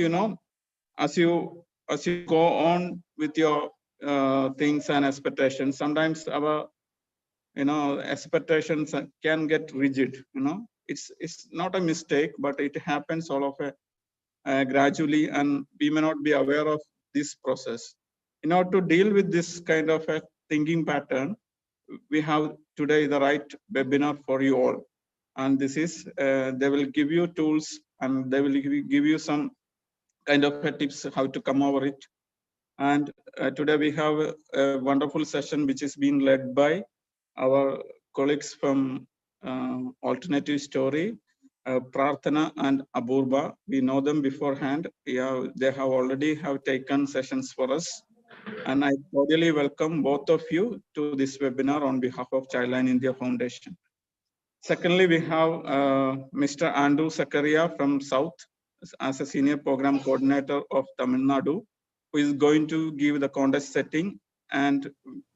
sometimes, as you go on with your things and expectations, sometimes our expectations can get rigid. It's not a mistake, but it happens all of a gradually, and we may not be aware of this process. In order to deal with this kind of a thinking pattern, we have today the right webinar for you all. And this is, they will give you tools, and they will give you some kind of tips how to come over it. And today we have a wonderful session which is being led by our colleagues from Alternative Story, Prarthana and Apurva. We know them beforehand. They have already have taken sessions for us. And I cordially welcome both of you to this webinar on behalf of CHILDLINE India Foundation. Secondly, we have Mr. Andrew Zakaria from South as a Senior Program Coordinator of Tamil Nadu, who is going to give the context setting. And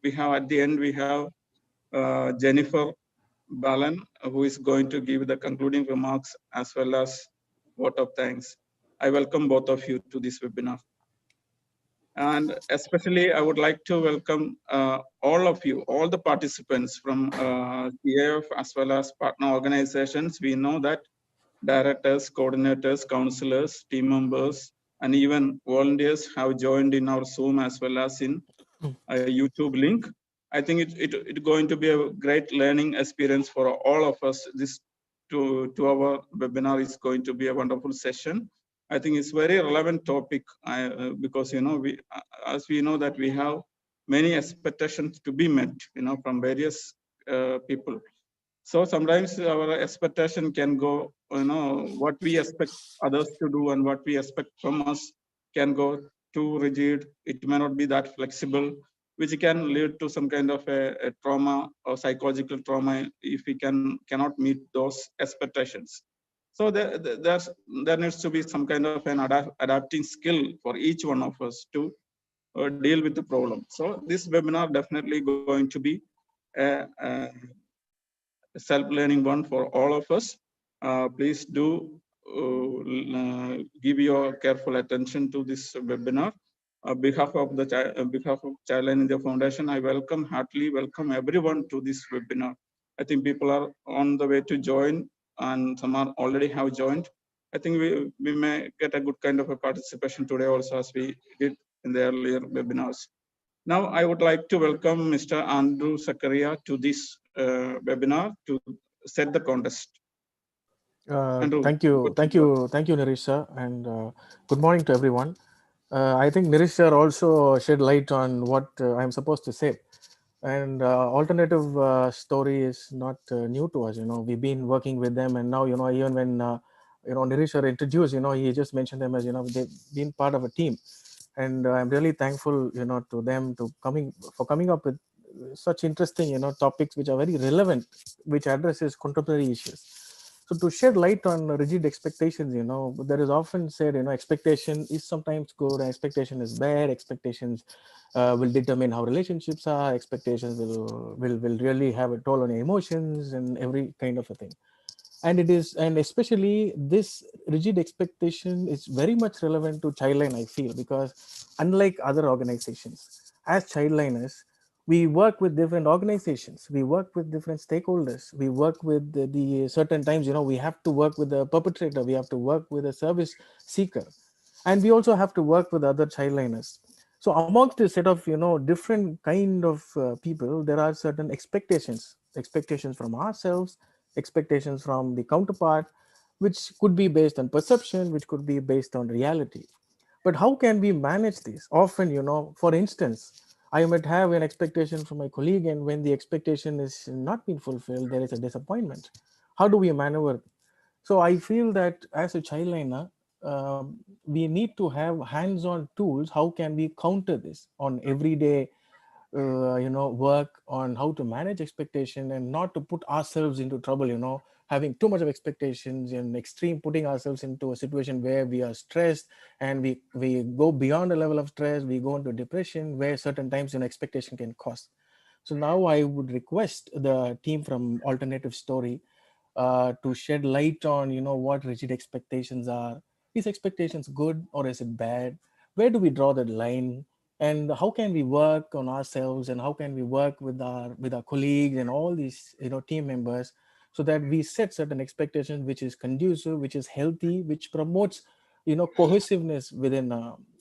we have at the end, we have Jennifer Balan, who is going to give the concluding remarks as well as vote of thanks. I welcome both of you to this webinar. And especially, I would like to welcome all of you, all the participants from TAF as well as partner organizations. We know that directors, coordinators, counselors, team members, and even volunteers have joined in our Zoom as well as in a YouTube link. I think it's going to be a great learning experience for all of us. This to our webinar is going to be a wonderful session. I think it's very relevant topic because as we know that we have many expectations to be met, from various people. So sometimes our expectation can go, what we expect others to do and what we expect from us can go too rigid. It may not be that flexible, which can lead to some kind of a trauma or psychological trauma if we cannot meet those expectations. So there needs to be some kind of an adapting skill for each one of us to deal with the problem. So this webinar definitely going to be a self-learning one for all of us. Please do give your careful attention to this webinar. On behalf of CHILDLINE India Foundation, I heartily welcome everyone to this webinar. I think people are on the way to join, and some are already have joined. I think we may get a good kind of a participation today also, as we did in the earlier webinars. Now, I would like to welcome Mr. Andrew Zakaria to this webinar to set the context. Thank you, Nirisha, and good morning to everyone. I think Nirisha also shed light on what I'm supposed to say. And alternative story is not new to us. We've been working with them, and now even when Nirisha introduced, he just mentioned them as they've been part of a team, and I'm really thankful to them for coming up with such interesting topics which are very relevant, which addresses contemporary issues. So to shed light on rigid expectations, there is often said, expectation is sometimes good, expectation is bad, expectations will determine how relationships are, expectations will really have a toll on your emotions and every kind of a thing. And especially this rigid expectation is very much relevant to CHILDLINE, I feel, because unlike other organizations, as CHILDLINEers, we work with different organizations, we work with different stakeholders, we work with the certain times, we have to work with the perpetrator, we have to work with a service seeker, and we also have to work with other CHILDLINEers. So amongst this set of different kind of people, there are certain expectations from ourselves, expectations from the counterpart, which could be based on perception, which could be based on reality. But how can we manage this? Often, for instance, I might have an expectation from my colleague, and when the expectation is not being fulfilled, there is a disappointment. How do we maneuver? So I feel that as a CHILDLINEer, we need to have hands-on tools. How can we counter this on everyday work on how to manage expectation and not to put ourselves into trouble, having too much of expectations and extreme putting ourselves into a situation where we are stressed and we go beyond a level of stress, we go into depression where certain times expectation can cost. So now I would request the team from Alternative Story to shed light on what rigid expectations are, Is expectations good or is it bad? Where do we draw the line? And how can we work on ourselves, and how can we work with our colleagues and all these team members, so that we set certain expectations which is conducive, which is healthy, which promotes cohesiveness within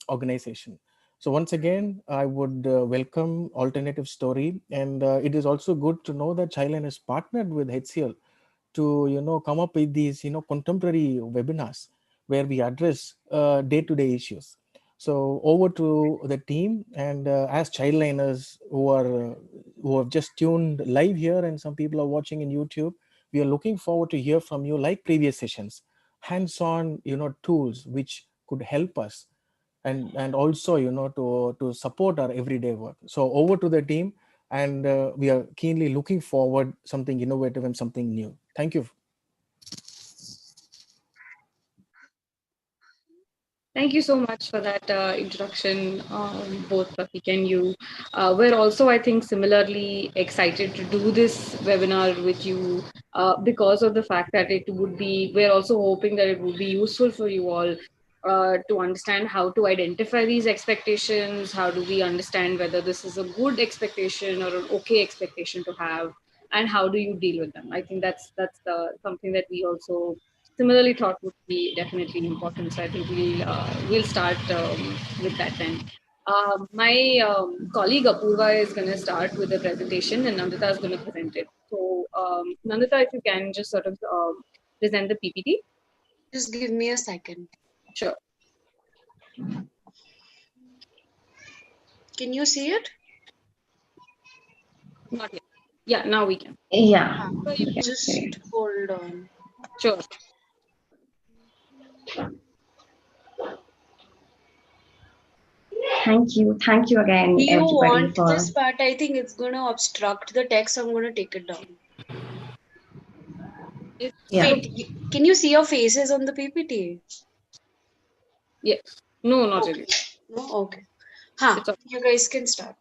organization. So once again, I would welcome Alternative Story, and it is also good to know that Childline is partnered with HCL to come up with these contemporary webinars where we address day-to-day issues. So over to the team, and as Childliners who have just tuned live here, and some people are watching in YouTube, we are looking forward to hear from you, like previous sessions, hands-on tools which could help us, and also to support our everyday work. So over to the team, and we are keenly looking forward something innovative and something new. Thank you. Thank you so much for that introduction, both Pratik and you. We're also, I think, similarly excited to do this webinar with you because of the fact that we're also hoping that it would be useful for you all to understand how to identify these expectations. How do we understand whether this is a good expectation or an okay expectation to have, and how do you deal with them? I think that's something that we also similarly thought would be definitely important. So I think we'll start with that then. My colleague Apurva is going to start with the presentation, and Nandita is going to present it. So Nandita, if you can just sort of present the PPT. Just give me a second. Sure. Can you see it? Not yet. Yeah, now we can. Yeah. So you just hold on. Sure. Thank you. Thank you again, Do you everybody. want this part? I think it's going to obstruct the text. I'm going to take it down. Yeah. Wait, can you see your faces on the PPT? Yes. No, not really. No? Okay. Huh. It's okay. You guys can start.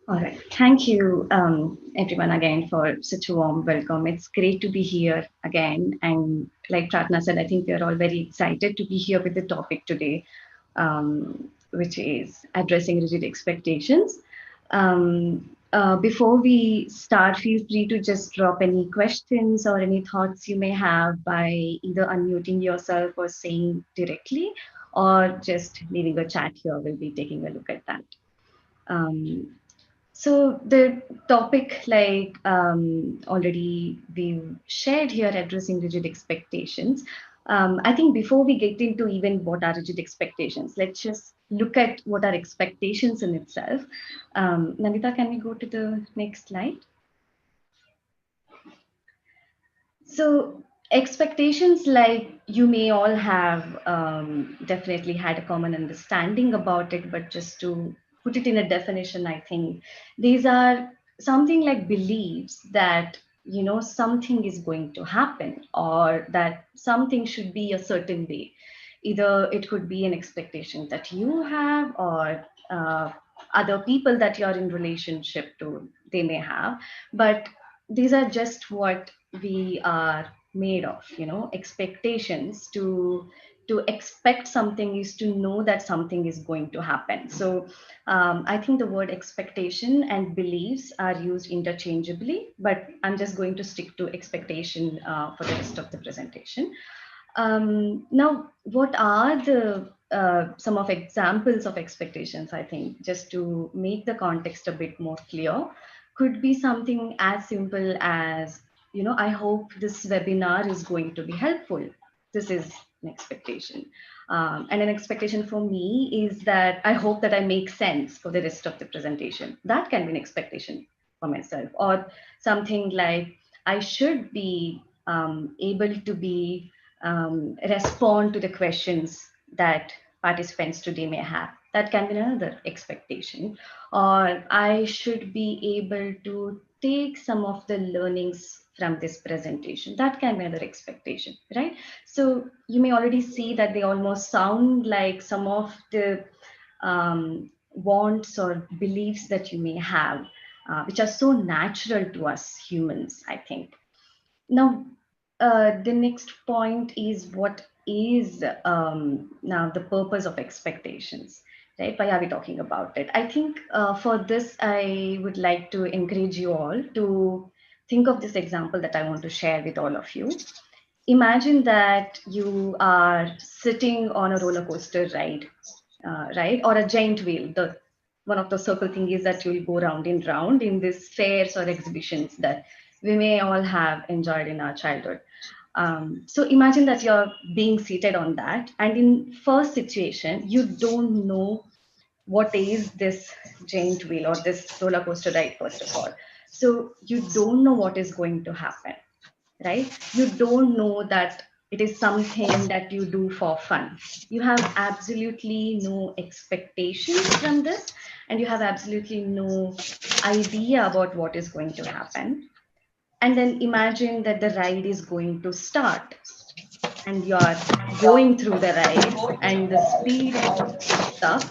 All right. Thank you, everyone, again for such a warm welcome. It's great to be here again. And like Pratna said, I think we're all very excited to be here with the topic today, which is addressing rigid expectations. Before we start, feel free to just drop any questions or any thoughts you may have by either unmuting yourself or saying directly, or just leaving a chat here. We'll be taking a look at that. So the topic, like already we've shared here, addressing rigid expectations. I think before we get into even what are rigid expectations, let's just look at what are expectations in itself. Nandita, can we go to the next slide? So expectations, like you may all have definitely had a common understanding about it, but just to put it in a definition, I think these are something like beliefs that something is going to happen, or that something should be a certain way. Either it could be an expectation that you have, or other people that you're in relationship to, they may have. But these are just what we are made of. Expectations, to expect something is to know that something is going to happen. So I think the word expectation and beliefs are used interchangeably, but I'm just going to stick to expectation for the rest of the presentation. Now, what are the some of examples of expectations? I think just to make the context a bit more clear, could be something as simple as, I hope this webinar is going to be helpful. This is an expectation. And an expectation for me is that I hope that I make sense for the rest of the presentation. That can be an expectation for myself. Or something like, I should be able to be respond to the questions that participants today may have. That can be another expectation. Or I should be able to take some of the learnings from this presentation. That can be another expectation, right? So you may already see that they almost sound like some of the wants or beliefs that you may have, which are so natural to us humans, I think. Now, the next point is what is now the purpose of expectations, right? Why are we talking about it? I think for this, I would like to encourage you all to think of this example that I want to share with all of you. Imagine that you are sitting on a roller coaster ride, right? Or a giant wheel. The one of the circle thingies that you'll go round and round in these fairs or exhibitions that we may all have enjoyed in our childhood. So imagine that you're being seated on that, and in first situation, you don't know what is this giant wheel or this roller coaster ride, first of all. So you don't know what is going to happen, right? You don't know that it is something that you do for fun. You have absolutely no expectations from this, and you have absolutely no idea about what is going to happen. And then imagine that the ride is going to start and you are going through the ride and the speed picks up.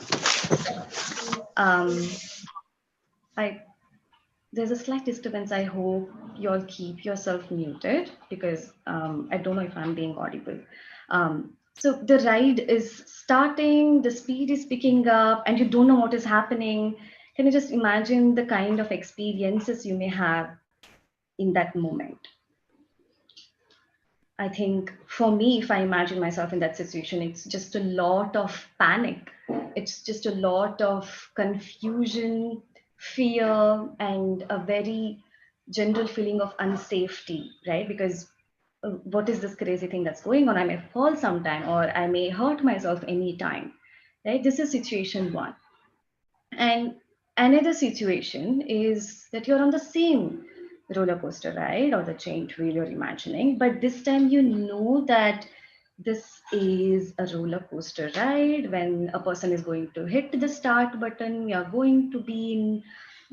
I There's a slight disturbance. I hope you all keep yourself muted because I don't know if I'm being audible. So the ride is starting, the speed is picking up, and you don't know what is happening. Can you just imagine the kind of experiences you may have in that moment? I think for me, if I imagine myself in that situation, it's just a lot of panic. It's just a lot of confusion, fear, and a very general feeling of unsafety, right? Because what is this crazy thing that's going on? I may fall sometime or I may hurt myself anytime, right? This is situation one. And another situation is that you're on the same roller coaster ride or the giant wheel you're imagining, but this time you know that this is a roller coaster ride. When a person is going to hit the start button, we are going to be in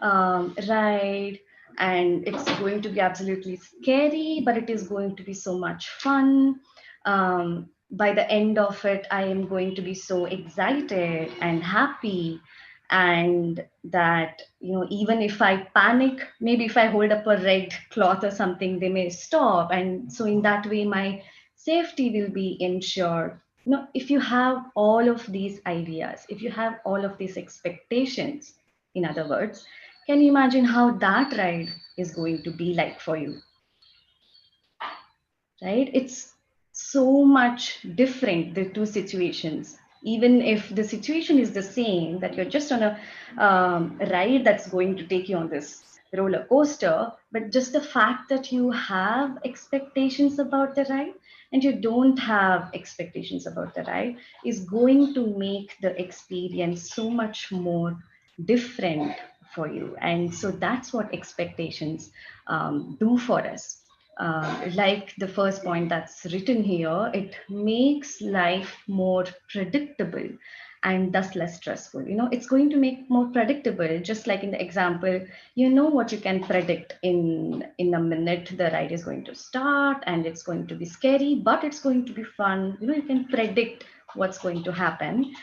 ride, and it's going to be absolutely scary, but it is going to be so much fun. By the end of it, I am going to be so excited and happy, and that, you know, even if I panic, maybe if I hold up a red cloth or something, they may stop, and so in that way my safety will be ensured. You know, if you have all of these ideas, if you have all of these expectations, in other words, can you imagine how that ride is going to be like for you? Right? It's so much different, the two situations. Even if the situation is the same, that you're just on a ride that's going to take you on this roller coaster, but just the fact that you have expectations about the ride and you don't have expectations about the ride is going to make the experience so much more different for you. And so that's what expectations do for us. Like the first point that's written here, it makes life more predictable and thus less stressful. You know, it's going to make more predictable, just like in the example, you know what you can predict in a minute, the ride is going to start and it's going to be scary, but it's going to be fun. You know, you can predict what's going to happen.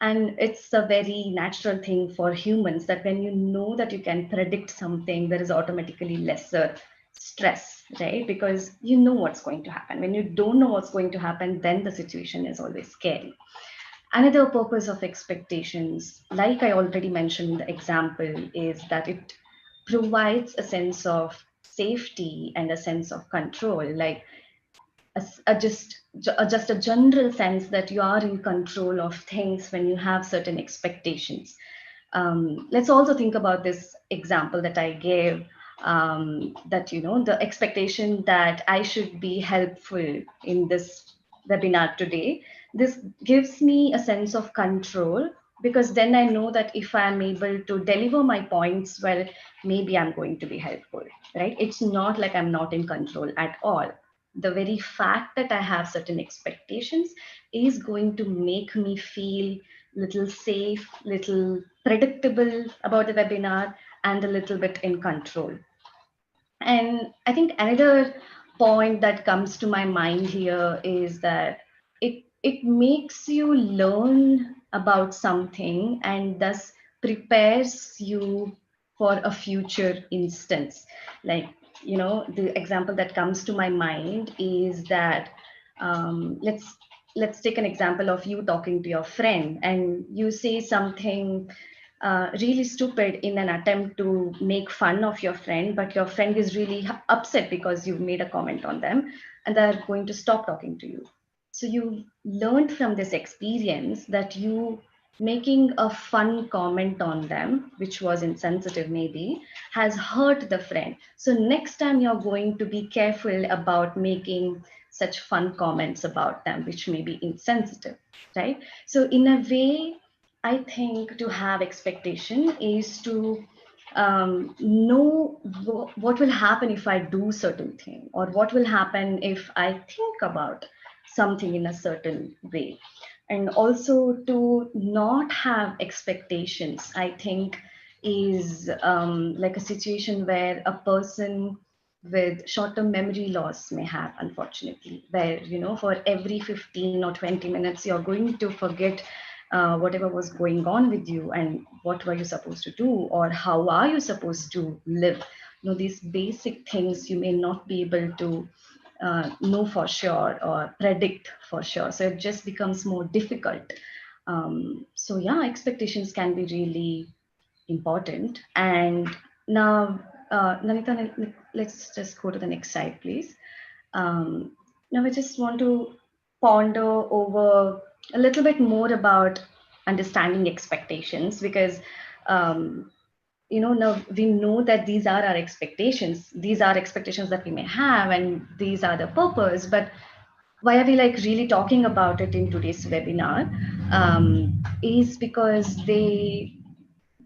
And it's a very natural thing for humans that when you know that you can predict something, there is automatically lesser stress, right? Because you know what's going to happen. When you don't know what's going to happen, then the situation is always scary. Another purpose of expectations, like I already mentioned in the example, is that it provides a sense of safety and a sense of control, like just a general sense that you are in control of things when you have certain expectations. Let's also think about this example that I gave, that, you know, the expectation that I should be helpful in this webinar today. This gives me a sense of control, because then I know that if I'm able to deliver my points well, maybe I'm going to be helpful, right? It's not like I'm not in control at all. The very fact that I have certain expectations is going to make me feel little safe, little predictable about the webinar, and a little bit in control. And I think another point that comes to my mind here is that it makes you learn about something and thus prepares you for a future instance. Like, the example that comes to my mind is that let's take an example of you talking to your friend and you say something really stupid in an attempt to make fun of your friend, but your friend is really upset because you've made a comment on them and they're going to stop talking to you. So you learned from this experience that you making a fun comment on them, which was insensitive maybe, has hurt the friend. So next time you're going to be careful about making such fun comments about them, which may be insensitive, right? So in a way, I think to have expectation is to know what will happen if I do certain thing, or what will happen if I think about something in a certain way. And also to not have expectations, I think is like a situation where a person with short-term memory loss may have, unfortunately, where for every 15 or 20 minutes you're going to forget whatever was going on with you and what were you supposed to do or how are you supposed to live. These basic things you may not be able to know for sure or predict for sure. So it just becomes more difficult. So yeah, expectations can be really important. And now, Nanita, let's just go to the next slide, please. Now I just want to ponder over a little bit more about understanding expectations, because now we know that these are our expectations. These are expectations that we may have, and these are the purpose. But why are we like really talking about it in today's webinar? Is because they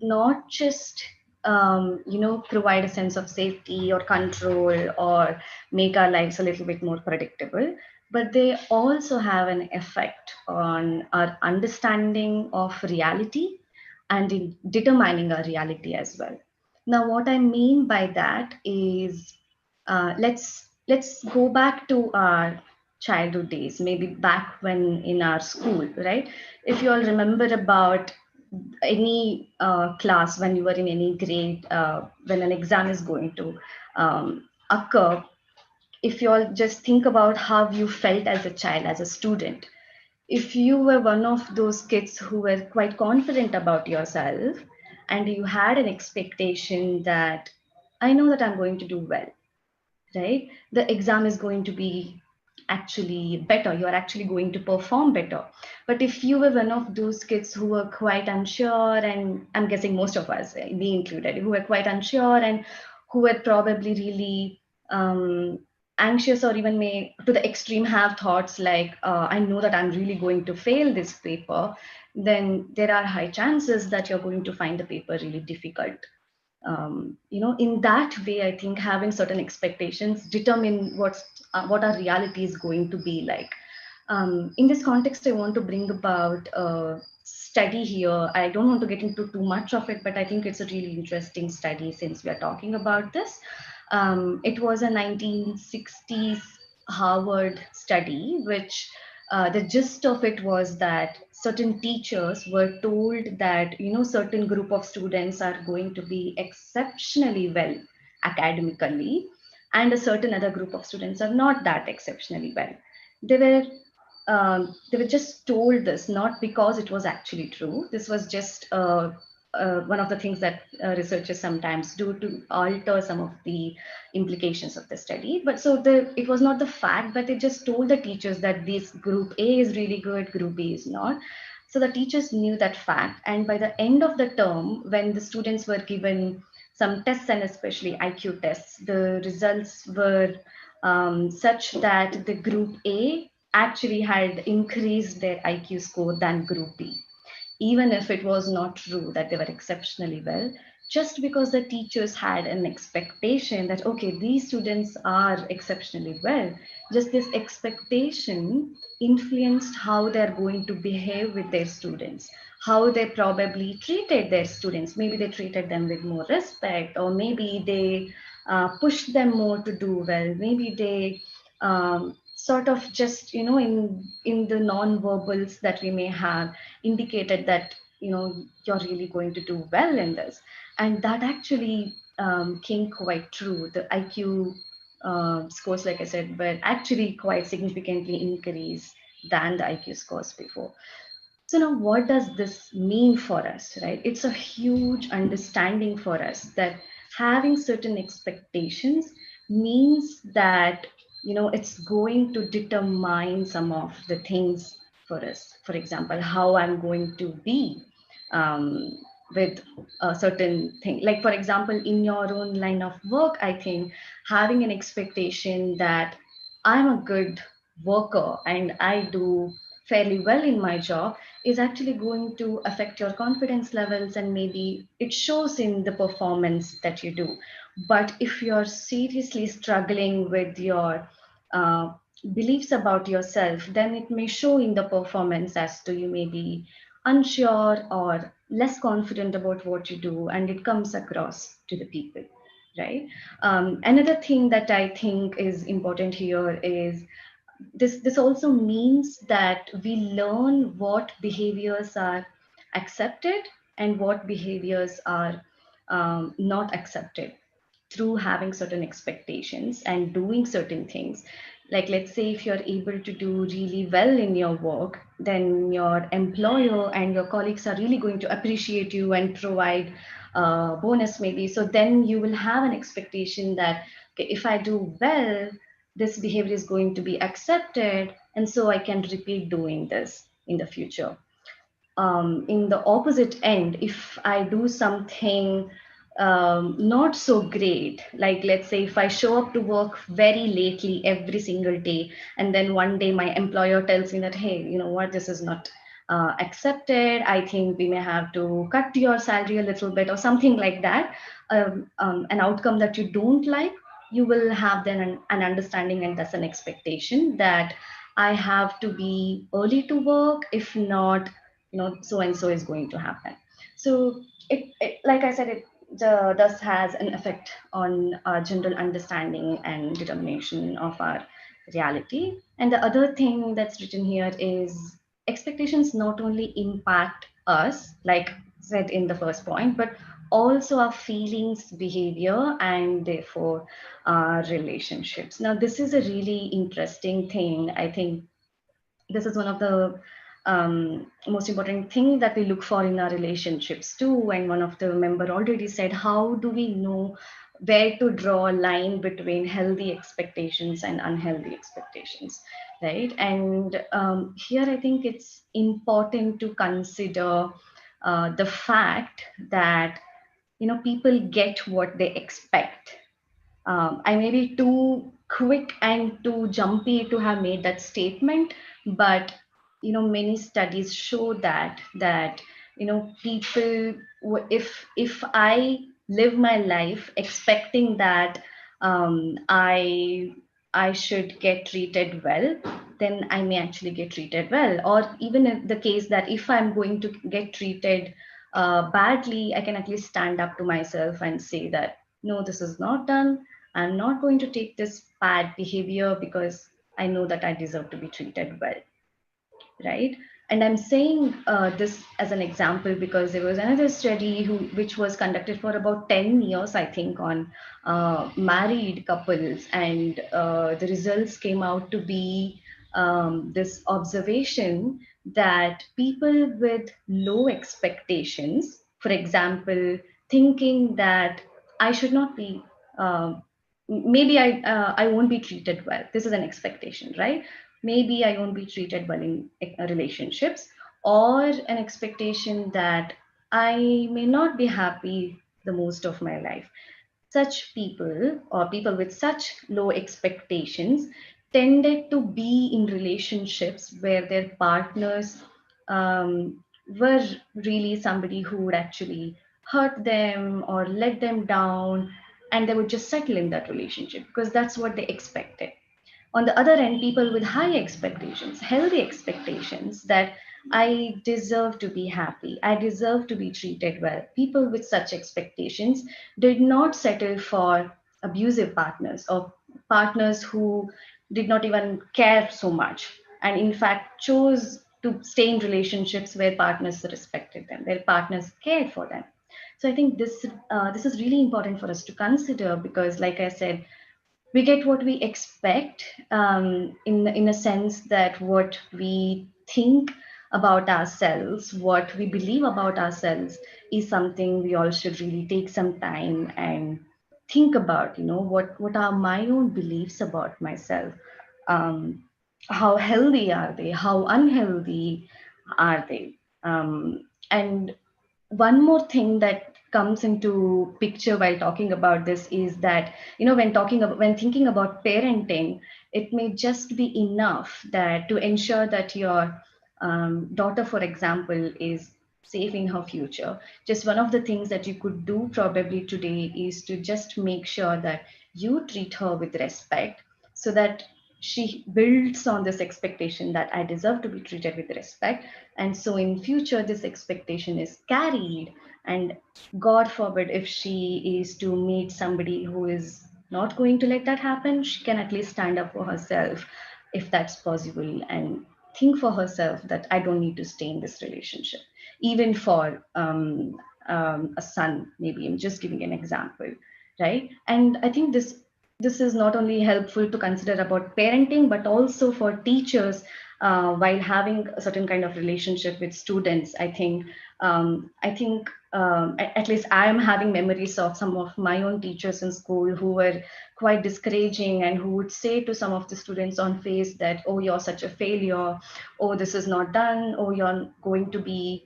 not just provide a sense of safety or control or make our lives a little bit more predictable, but they also have an effect on our understanding of reality and in determining our reality as well. Now what I mean by that is let's go back to our childhood days, maybe back when in our school, right? If you all remember about any class, when you were in any grade, when an exam is going to occur, if you all just think about how you felt as a child, as a student, if you were one of those kids who were quite confident about yourself and you had an expectation that I know that I'm going to do well, right? The exam is going to be actually better. You are actually going to perform better. But if you were one of those kids who were quite unsure, and I'm guessing most of us, me included, who were quite unsure and who were probably really anxious, or even may to the extreme have thoughts like, I know that I'm really going to fail this paper, then there are high chances that you're going to find the paper really difficult. In that way, I think having certain expectations determine what our reality is going to be like. In this context, I want to bring about a study here. I don't want to get into too much of it, but I think it's a really interesting study since we are talking about this. It was a 1960s Harvard study, which the gist of it was that certain teachers were told that certain group of students are going to be exceptionally well academically, and a certain other group of students are not that exceptionally well. They were they were just told this not because it was actually true. This was just one of the things that researchers sometimes do to alter some of the implications of the study. But so it was not the fact, but they just told the teachers that this group A is really good, group B is not. So the teachers knew that fact. And by the end of the term, when the students were given some tests, and especially IQ tests, the results were such that the group A actually had increased their IQ score than group B, even if it was not true that they were exceptionally well, just because the teachers had an expectation that, okay, these students are exceptionally well. Just this expectation influenced how they're going to behave with their students, how they probably treated their students. Maybe they treated them with more respect, or maybe they pushed them more to do well. Maybe they sort of just, in the non-verbals that we may have, indicated that you're really going to do well in this. And that actually came quite true. The IQ scores, like I said, were actually quite significantly increased than the IQ scores before. So now what does this mean for us, right? It's a huge understanding for us that having certain expectations means that, it's going to determine some of the things for us. For example, how I'm going to be um, with a certain thing. Like, for example, in your own line of work, I think having an expectation that I'm a good worker and I do fairly well in my job is actually going to affect your confidence levels, and maybe it shows in the performance that you do. But if you're seriously struggling with your uh, beliefs about yourself, then it may show in the performance as to you may be unsure or less confident about what you do, and it comes across to the people, right? Another thing that I think is important here is this also means that we learn what behaviors are accepted and what behaviors are not accepted through having certain expectations and doing certain things. Like, let's say if you're able to do really well in your work, then your employer and your colleagues are really going to appreciate you and provide a bonus maybe. So then you will have an expectation that, okay, if I do well, this behavior is going to be accepted, and so I can repeat doing this in the future. In the opposite end, if I do something not so great, like let's say if I show up to work very lately every single day, and then one day my employer tells me that, hey, you know what, this is not accepted. I think we may have to cut your salary a little bit or something like that. An outcome that you don't like, you will have then an understanding and thus an expectation that I have to be early to work. If not, so and so is going to happen. So it like I said, it thus has an effect on our general understanding and determination of our reality. And the other thing that's written here is expectations not only impact us, like said in the first point, but also our feelings, behavior, and therefore our relationships. Now, this is a really interesting thing. I think this is one of the most important thing that we look for in our relationships too. And one of the member already said, how do we know where to draw a line between healthy expectations and unhealthy expectations, right? And here I think it's important to consider the fact that people get what they expect. I may be too quick and too jumpy to have made that statement, but many studies show that people, if I live my life expecting that I should get treated well, then I may actually get treated well. Or even in the case that if I'm going to get treated badly, I can at least stand up to myself and say that no, this is not done. I'm not going to take this bad behavior because I know that I deserve to be treated well, right? And I'm saying this as an example because there was another study which was conducted for about 10 years, I think, on married couples, and the results came out to be this observation that people with low expectations, for example, thinking that I should not be, maybe I won't be treated well. This is an expectation, right? Maybe I won't be treated well in relationships, or an expectation that I may not be happy the most of my life. Such people, or people with such low expectations, tended to be in relationships where their partners were really somebody who would actually hurt them or let them down, and they would just settle in that relationship because that's what they expected. On the other end, people with high expectations, healthy expectations that I deserve to be happy, I deserve to be treated well. People with such expectations did not settle for abusive partners or partners who did not even care so much, and in fact chose to stay in relationships where partners respected them, where partners cared for them. So I think this is really important for us to consider, because like I said, we get what we expect, in a sense that what we think about ourselves, what we believe about ourselves, is something we all should really take some time and think about. What are my own beliefs about myself? um, how healthy are they? How unhealthy are they? And one more thing that comes into picture while talking about this is that, when thinking about parenting, it may just be enough that to ensure that your daughter, for example, is safe in her future. Just one of the things that you could do probably today is to just make sure that you treat her with respect, so that she builds on this expectation that I deserve to be treated with respect. And so in future, this expectation is carried. And God forbid, if she is to meet somebody who is not going to let that happen, she can at least stand up for herself, if that's possible, and think for herself that I don't need to stay in this relationship, even for a son. Maybe I'm just giving an example, right? And I think this is not only helpful to consider about parenting, but also for teachers, while having a certain kind of relationship with students. At least I am having memories of some of my own teachers in school who were quite discouraging, and who would say to some of the students on face that, oh, you're such a failure, oh, this is not done, oh, you're going to be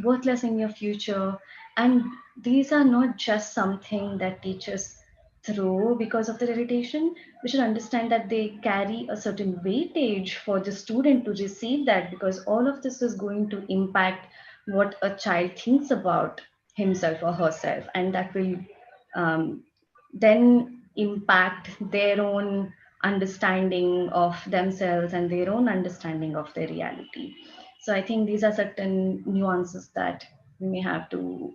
worthless in your future. And these are not just something that teachers throw because of their irritation. We should understand that they carry a certain weightage for the student to receive that, because all of this is going to impact what a child thinks about himself or herself, and that will um, then impact their own understanding of themselves and their own understanding of their reality. So I think these are certain nuances that we may have to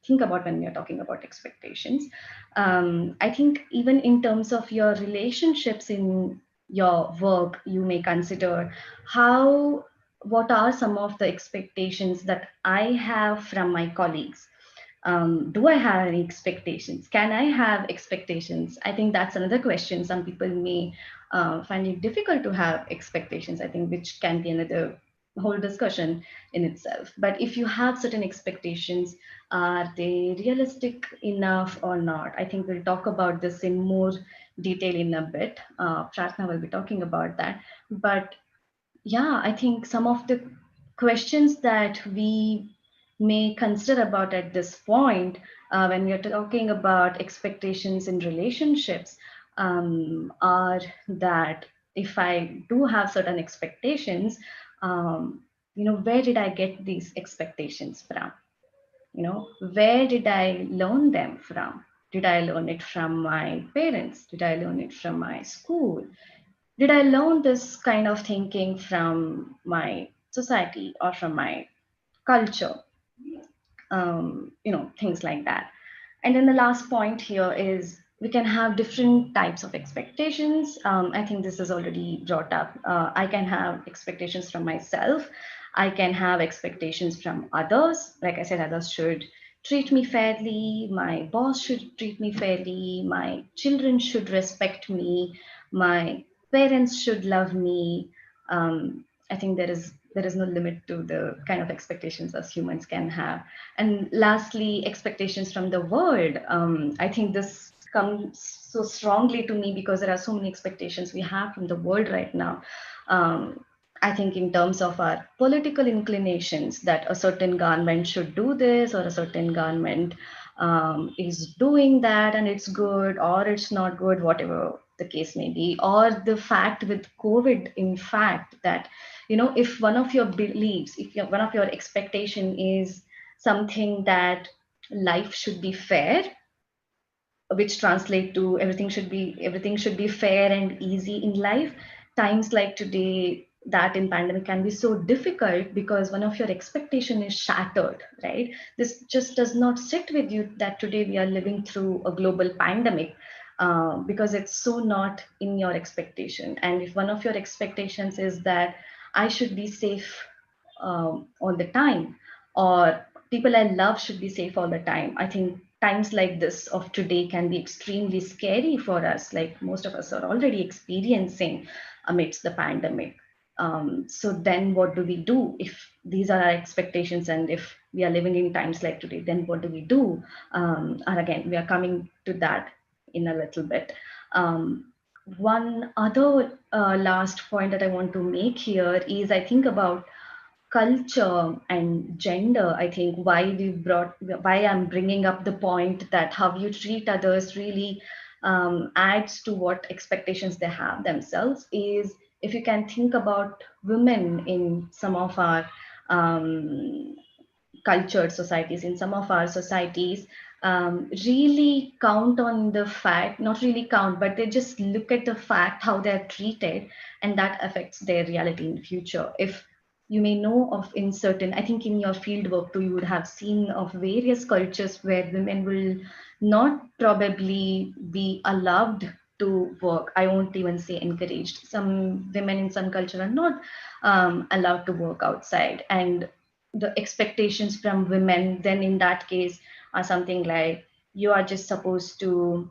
think about when we are talking about expectations. I think even in terms of your relationships in your work, you may consider what are some of the expectations that I have from my colleagues. Do I have any expectations? Can I have expectations? I think that's another question. Some people may find it difficult to have expectations, I think, which can be another whole discussion in itself. But if you have certain expectations, are they realistic enough or not? I think we'll talk about this in more detail in a bit. Pratna will be talking about that. But yeah, I think some of the questions that we may consider about at this point, when we are talking about expectations in relationships, are that if I do have certain expectations, where did I get these expectations from? Where did I learn them from? Did I learn it from my parents? Did I learn it from my school? Did I learn this kind of thinking from my society or from my culture? Things like that. And then the last point here is we can have different types of expectations. I think this is already brought up. I can have expectations from myself. I can have expectations from others. Like I said, others should treat me fairly. My boss should treat me fairly. My children should respect me. My parents should love me. I think there is no limit to the kind of expectations us humans can have. And lastly, expectations from the world. I think this comes so strongly to me because there are so many expectations we have from the world right now. I think in terms of our political inclinations, that a certain government should do this or a certain government is doing that and it's good or it's not good, whatever the case may be. Or the fact with COVID, in fact, that, if one of your beliefs, one of your expectation is something that life should be fair, which translate to everything should be fair and easy in life. Times like today, that in pandemic can be so difficult because one of your expectation is shattered, right? This just does not sit with you, that today we are living through a global pandemic, because it's so not in your expectation. And if one of your expectations is that I should be safe all the time, or people I love should be safe all the time. I think times like this of today can be extremely scary for us, like most of us are already experiencing amidst the pandemic. So then what do we do if these are our expectations, and if we are living in times like today, then what do we do? And again, we are coming to that in a little bit. One other last point that I want to make here is, I think about culture and gender. I think why I'm bringing up the point that how you treat others really adds to what expectations they have themselves. Is if you can think about women in some of our cultured societies, in some of our societies, really count on the fact, not really count, but they just look at the fact how they're treated, and that affects their reality in the future. If you may know of, in certain, I think in your field work too, you would have seen of various cultures where women will not probably be allowed to work. I won't even say encouraged. Some women in some culture are not allowed to work outside, and the expectations from women then in that case are something like, you are just supposed to,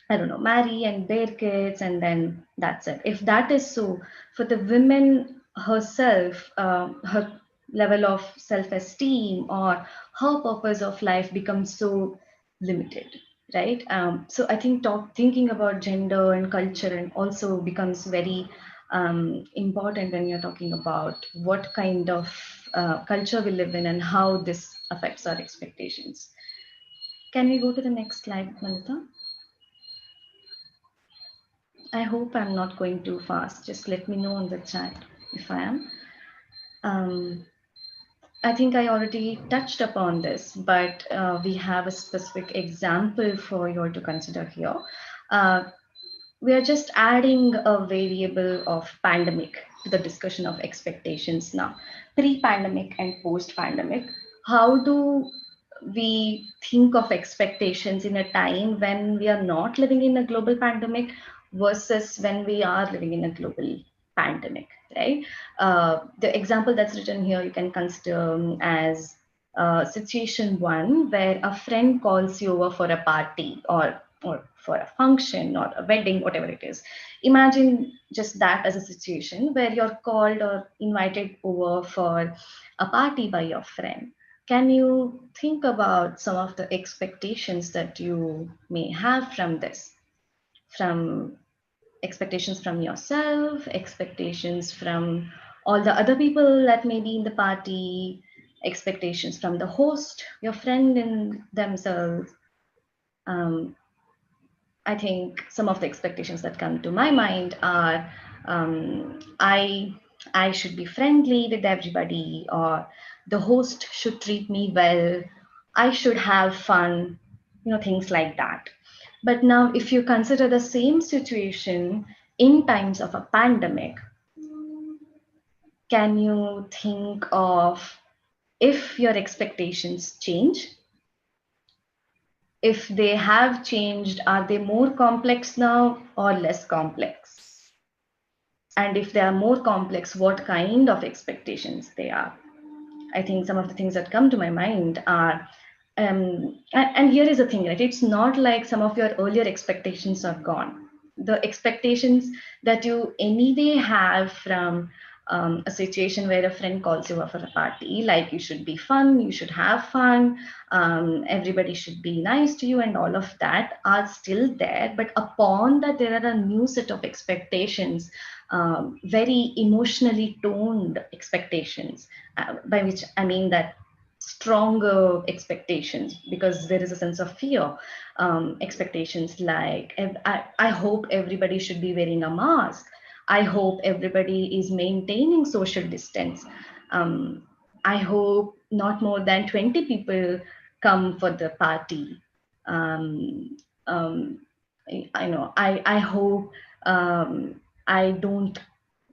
I don't know, marry and bear kids, and then that's it. If that is so, for the women herself, her level of self-esteem or her purpose of life becomes so limited, right? So I think thinking about gender and culture and also becomes very important when you're talking about what kind of culture we live in and how this affects our expectations. Can we go to the next slide, Manita? I hope I'm not going too fast. Just let me know in the chat if I am. I think I already touched upon this, but we have a specific example for you all to consider here. We are just adding a variable of pandemic to the discussion of expectations now. Pre-pandemic and post-pandemic, how do we think of expectations in a time when we are not living in a global pandemic versus when we are living in a global pandemic, right? The example that's written here, you can consider as situation one, where a friend calls you over for a party or for a function or a wedding, whatever it is. Imagine just that as a situation where you're called or invited over for a party by your friend. Can you think about some of the expectations that you may have from this? From expectations from yourself, expectations from all the other people that may be in the party, expectations from the host, your friend in themselves. I think some of the expectations that come to my mind are I should be friendly with everybody, or the host should treat me well, I should have fun, things like that. But now, if you consider the same situation in times of a pandemic, can you think of if your expectations change? If they have changed, are they more complex now or less complex? And if they are more complex, what kind of expectations they are? I think some of the things that come to my mind are, and here is the thing, right? It's not like some of your earlier expectations are gone. The expectations that you anyway have from a situation where a friend calls you up for a party, like you should be fun, you should have fun, everybody should be nice to you, and all of that are still there. But upon that, there are a new set of expectations, very emotionally toned expectations, by which I mean that stronger expectations, because there is a sense of fear. Expectations like, I hope everybody should be wearing a mask. I hope everybody is maintaining social distance. I hope not more than 20 people come for the party. I hope I don't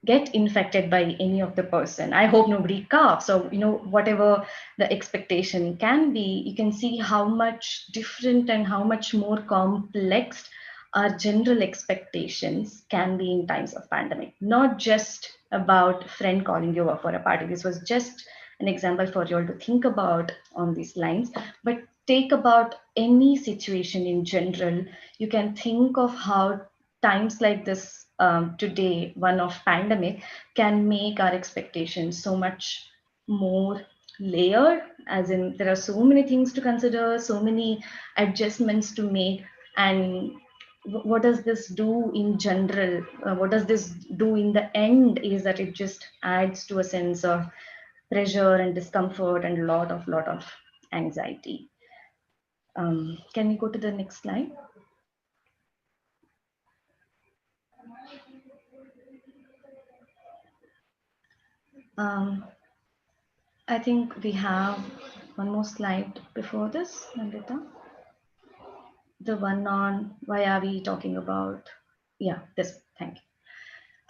get infected by any of the person. I hope nobody coughs. So, whatever the expectation can be, you can see how much different and how much more complex our general expectations can be in times of pandemic. Not just about friend calling you over for a party. This was just an example for you all to think about on these lines. But take about any situation in general. You can think of how times like this today, one of pandemic, can make our expectations so much more layered, as in there are so many things to consider, so many adjustments to make. And what does this do in general? What does this do in the end is that it just adds to a sense of pressure and discomfort and lot of anxiety. Can we go to the next slide? I think we have one more slide before this, Nandita. The one on why are we talking about? Yeah, this. Thank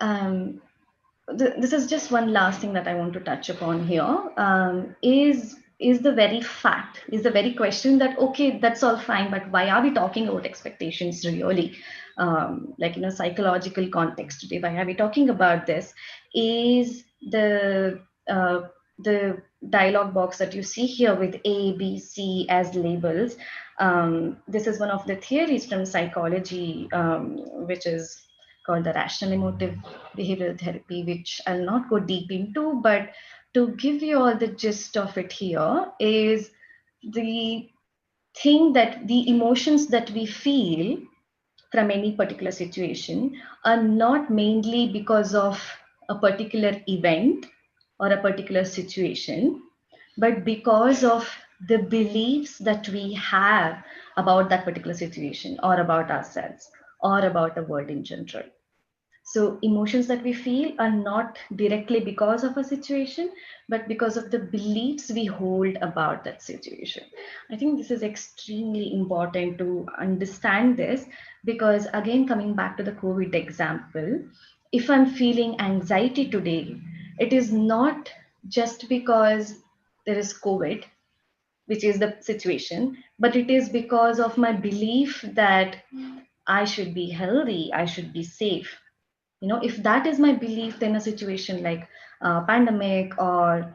you. This is just one last thing that I want to touch upon here. Is the very fact, is the very question that, okay, that's all fine, but why are we talking about expectations really? Like, psychological context today, why are we talking about this? Is the dialog box that you see here with A, B, C as labels. This is one of the theories from psychology, which is called the rational emotive behavioral therapy, which I'll not go deep into, but to give you all the gist of it here is the thing that the emotions that we feel from any particular situation are not mainly because of a particular event or a particular situation, but because of the beliefs that we have about that particular situation or about ourselves or about the world in general. So emotions that we feel are not directly because of a situation, but because of the beliefs we hold about that situation. I think this is extremely important to understand this, because again, coming back to the COVID example, if I'm feeling anxiety today, it is not just because there is COVID, which is the situation, but it is because of my belief that I should be healthy, I should be safe. If that is my belief, then a situation like pandemic or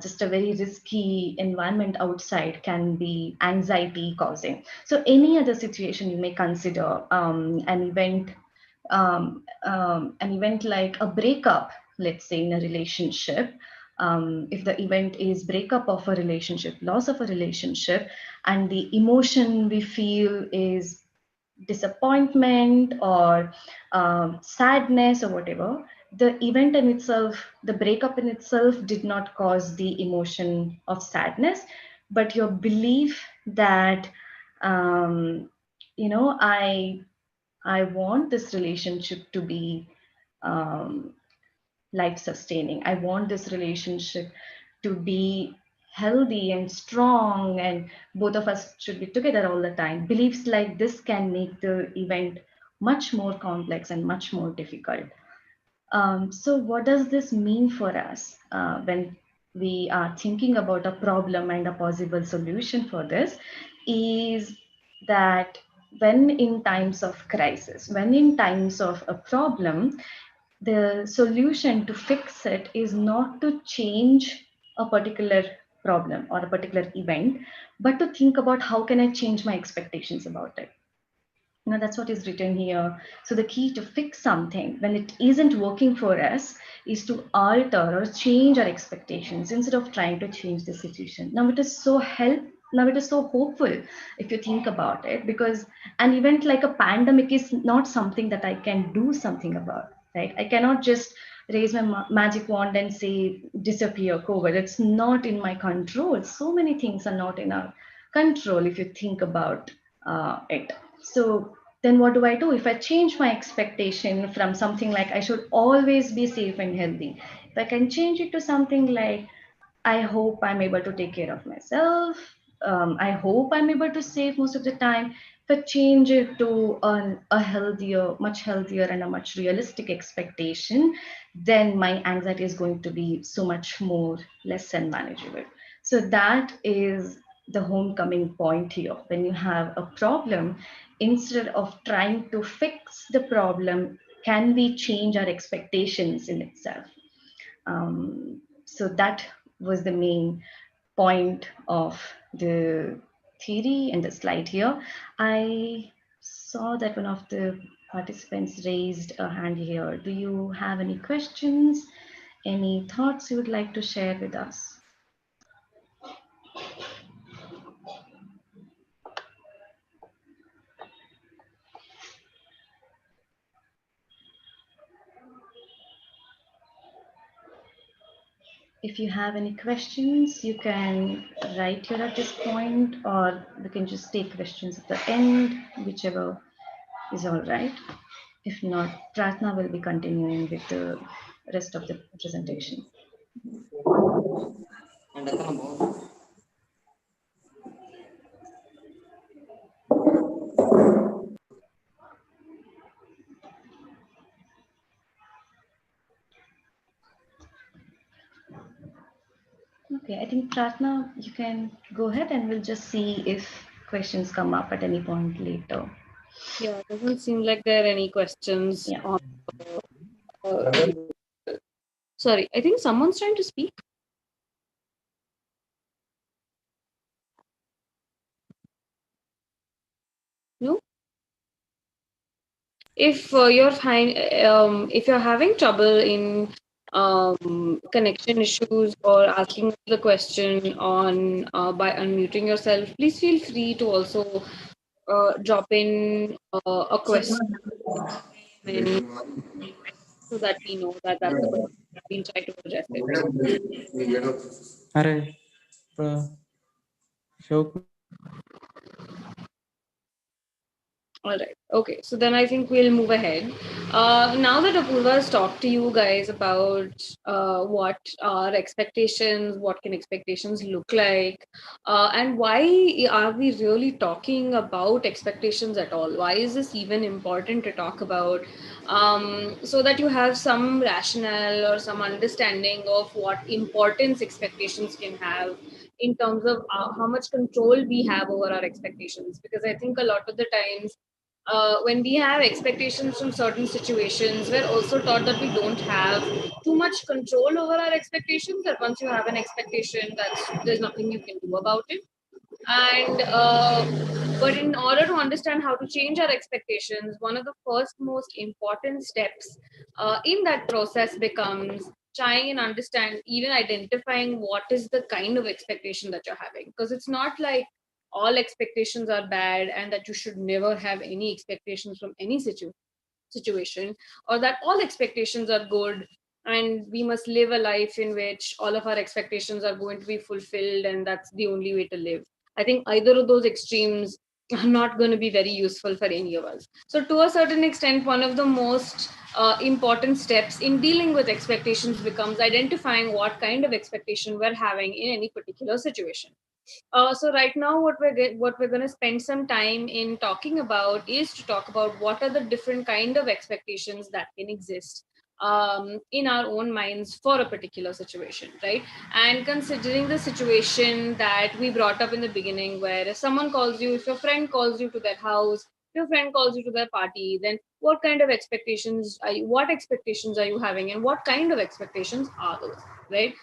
just a very risky environment outside can be anxiety causing. So any other situation you may consider, an event like a breakup, let's say in a relationship. If the event is breakup of a relationship, loss of a relationship, and the emotion we feel is disappointment or sadness or whatever, the event in itself, the breakup in itself did not cause the emotion of sadness, but your belief that I want this relationship to be life sustaining. I want this relationship to be healthy and strong, and both of us should be together all the time. Beliefs like this can make the event much more complex and much more difficult. So what does this mean for us when we are thinking about a problem and a possible solution for this? Is that when in times of crisis, when in times of a problem, the solution to fix it is not to change a particular problem or a particular event, but to think about how can I change my expectations about it. That's what is written here. So the key to fix something when it isn't working for us is to alter or change our expectations instead of trying to change the situation. Now it is so hopeful if you think about it, because an event like a pandemic is not something that I can do something about, right? I cannot just raise my magic wand and say disappear COVID. It's not in my control. So many things are not in our control if you think about it. So then what do I do? If I change my expectation from something like I should always be safe and healthy, if I can change it to something like I hope I'm able to take care of myself, I hope I'm able to save most of the time, if I change it to a healthier, much healthier and a much realistic expectation, then my anxiety is going to be so much more less and manageable. So that is the homecoming point here. When you have a problem, instead of trying to fix the problem, can we change our expectations in itself? So that was the main point of the theory and the slide here. I saw that one of the participants raised a hand here. Do you have any questions, any thoughts you would like to share with us? If you have any questions, you can write here at this point, or we can just take questions at the end, whichever is all right. If not, Pratna will be continuing with the rest of the presentation. Okay, I think Pratna, you can go ahead and we'll just see if questions come up at any point later. Yeah, it doesn't seem like there are any questions. Yeah. On, sorry, I think someone's trying to speak. No? If if you're having trouble in connection issues or asking the question on by unmuting yourself, please feel free to also drop in a question so that we know that that's the question. We'll try to address it. All right. Okay. So then I think we'll move ahead. Now that Apurva has talked to you guys about what are expectations, what can expectations look like, and why are we really talking about expectations at all? Why is this even important to talk about? So that you have some rationale or some understanding of what importance expectations can have in terms of how much control we have over our expectations. Because I think a lot of the times when we have expectations from certain situations, we're also taught that we don't have too much control over our expectations, that once you have an expectation, there's nothing you can do about it. And but in order to understand how to change our expectations, one of the first most important steps in that process becomes trying and understand, even identifying what is the kind of expectation that you're having. Because it's not like all expectations are bad and that you should never have any expectations from any situation, or that all expectations are good and we must live a life in which all of our expectations are going to be fulfilled and that's the only way to live. I think either of those extremes are not going to be very useful for any of us. So to a certain extent, one of the most important steps in dealing with expectations becomes identifying what kind of expectation we're having in any particular situation. So right now, what we're going to spend some time in talking about is to talk about what are the different kind of expectations that can exist in our own minds for a particular situation, right? And considering the situation that we brought up in the beginning, where if someone calls you, if your friend calls you to their house, if your friend calls you to their party, then what kind of expectations what expectations are you having, and what kind of expectations are those, right?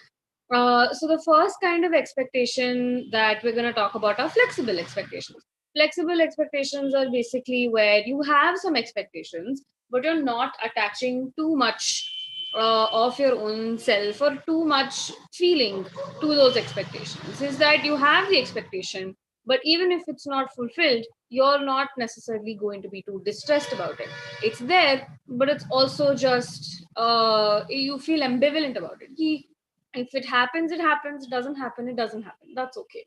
So the first kind of expectation that we're going to talk about are flexible expectations. Flexible expectations are basically where you have some expectations, but you're not attaching too much of your own self or too much feeling to those expectations. Is that you have the expectation, but even if it's not fulfilled, you're not necessarily going to be too distressed about it. It's there, but it's also just you feel ambivalent about it. If it happens, it happens. It doesn't happen, it doesn't happen. That's okay.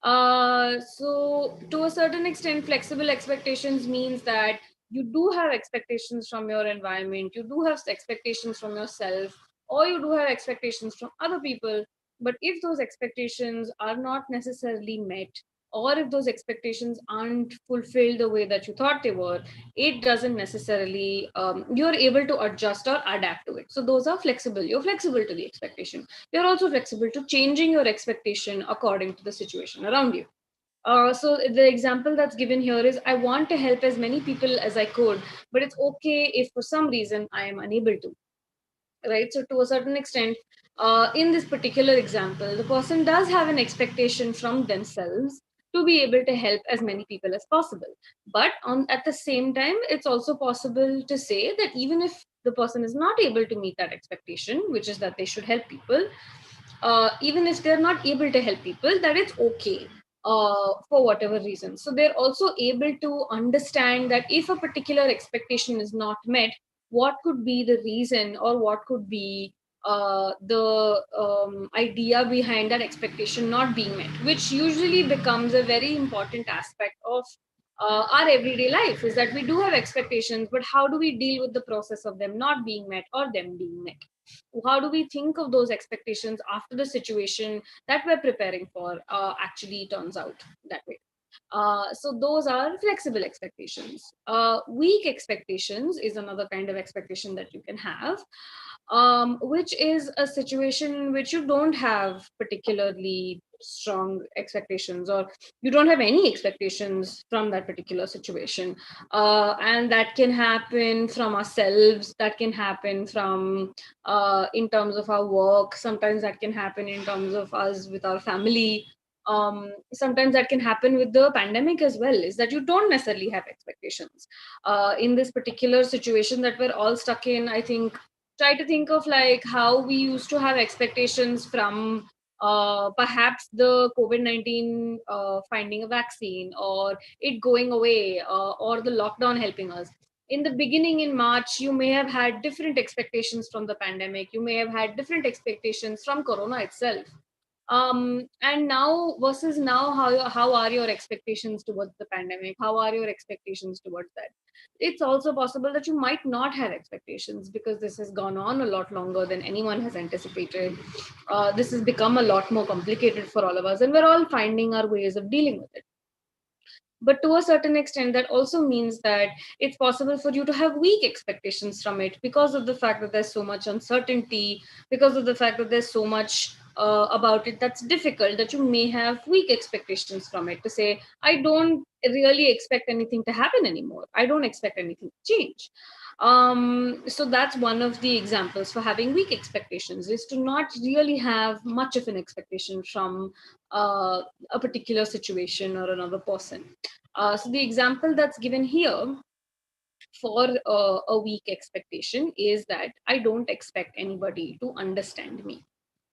So to a certain extent, flexible expectations means that you do have expectations from your environment, you do have expectations from yourself, or you do have expectations from other people. But if those expectations are not necessarily met, or if those expectations aren't fulfilled the way that you thought they were, it doesn't necessarily, you're able to adjust or adapt to it. So those are flexible. You're flexible to the expectation. You're also flexible to changing your expectation according to the situation around you. So the example that's given here is, I want to help as many people as I could, but it's okay if for some reason I am unable to. Right. So to a certain extent, in this particular example, the person does have an expectation from themselves to be able to help as many people as possible. But at the same time, it's also possible to say that even if the person is not able to meet that expectation, which is that they should help people, even if they're not able to help people, that it's okay for whatever reason. So they're also able to understand that if a particular expectation is not met, what could be the reason, or what could be the idea behind that expectation not being met, which usually becomes a very important aspect of our everyday life, is that we do have expectations, but how do we deal with the process of them not being met or them being met? How do we think of those expectations after the situation that we're preparing for actually turns out that way? So those are flexible expectations. Weak expectations is another kind of expectation that you can have, which is a situation in which you don't have particularly strong expectations, or you don't have any expectations from that particular situation. And that can happen from ourselves, that can happen from in terms of our work, sometimes that can happen in terms of us with our family. Sometimes that can happen with the pandemic as well, is that you don't necessarily have expectations. In this particular situation that we're all stuck in, I think, try to think of like how we used to have expectations from perhaps the COVID-19 finding a vaccine, or it going away, or the lockdown helping us. In the beginning, in March, you may have had different expectations from the pandemic. You may have had different expectations from Corona itself. And now versus now, how are your expectations towards the pandemic? How are your expectations towards that? It's also possible that you might not have expectations, because this has gone on a lot longer than anyone has anticipated. This has become a lot more complicated for all of us, and we're all finding our ways of dealing with it. But to a certain extent, that also means that it's possible for you to have weak expectations from it, because of the fact that there's so much uncertainty, because of the fact that there's so much about it that's difficult, that you may have weak expectations from it, to say, I don't really expect anything to happen anymore, I don't expect anything to change. So that's one of the examples for having weak expectations, is to not really have much of an expectation from a particular situation or another person. So the example that's given here for a weak expectation is that I don't expect anybody to understand me.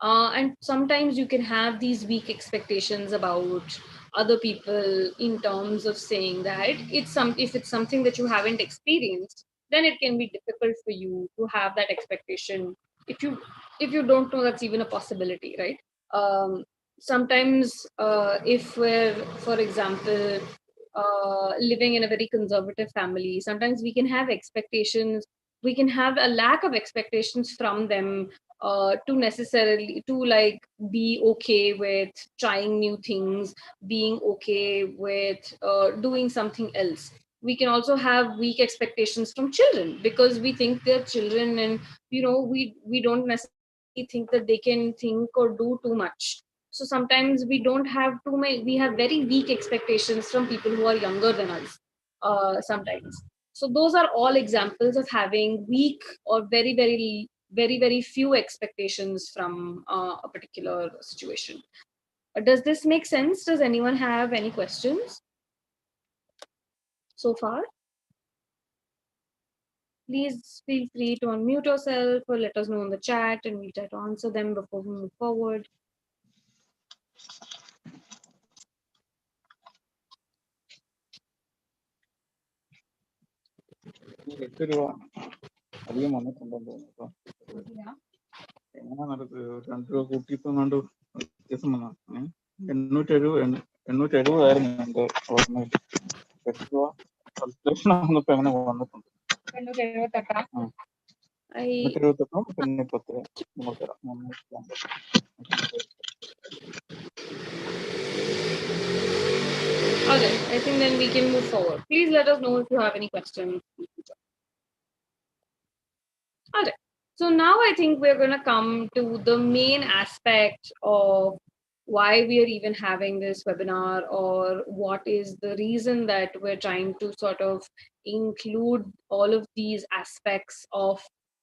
And sometimes you can have these weak expectations about other people, in terms of saying that if it's something that you haven't experienced, then it can be difficult for you to have that expectation if you don't know that's even a possibility, right? Sometimes if we're, for example, living in a very conservative family, sometimes we can have expectations, we can have a lack of expectations from them, to necessarily to like be okay with trying new things, being okay with doing something else. We can also have weak expectations from children, because we think they're children, and we don't necessarily think that they can think or do too much. So sometimes we don't have too many, we have very weak expectations from people who are younger than us, sometimes. So those are all examples of having weak or very few expectations from a particular situation. Does this make sense? Does anyone have any questions so far? Please feel free to unmute yourself or let us know in the chat, and we'll try to answer them before we move forward. എങ്ങനെ നടക്കുക 2 രൂപ കൂട്ടിയപ്പോ കണ്ടു വ്യത്യാസം വന്നാ 870 എന്റെ ഓർമ്മയിൽ. 8 രൂപ കൽക്കുലേഷൻ ആകുന്നപ്പോ അങ്ങനെ വന്നിട്ടുണ്ട്. 878 പിന്നെ 10 നമുക്ക് തരാം. Okay, I think then we can move forward. Please let us know if you have any questions. All right. So now I think we're going to come to the main aspect of why we are even having this webinar, or what is the reason that we're trying to sort of include all of these aspects of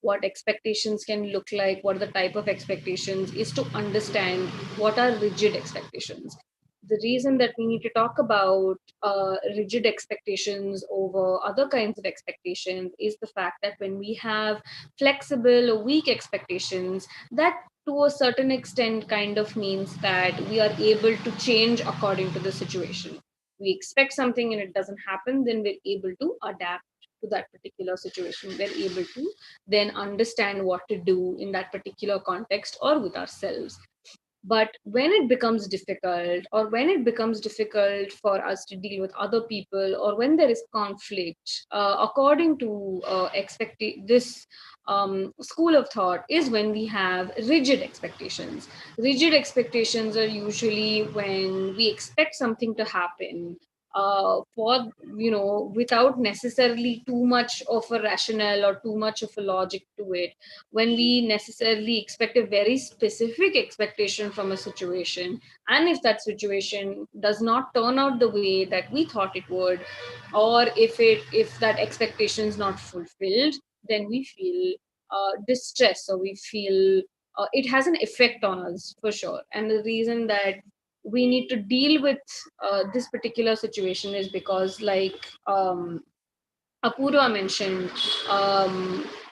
what expectations can look like, what the type of expectations, is to understand what are rigid expectations. The reason that we need to talk about rigid expectations over other kinds of expectations is the fact that when we have flexible or weak expectations, that to a certain extent kind of means that we are able to change according to the situation. We expect something and it doesn't happen, then we're able to adapt to that particular situation. We're able to then understand what to do in that particular context or with ourselves. But when it becomes difficult, or when it becomes difficult for us to deal with other people, or when there is conflict, according to this school of thought, is when we have rigid expectations. Rigid expectations are usually when we expect something to happen for, without necessarily too much of a rationale or too much of a logic to it, when we necessarily expect a very specific expectation from a situation, and if that situation does not turn out the way that we thought it would, or if that expectation is not fulfilled, then we feel distress, or we feel it has an effect on us for sure. And the reason that we need to deal with this particular situation is because, like Apurva mentioned,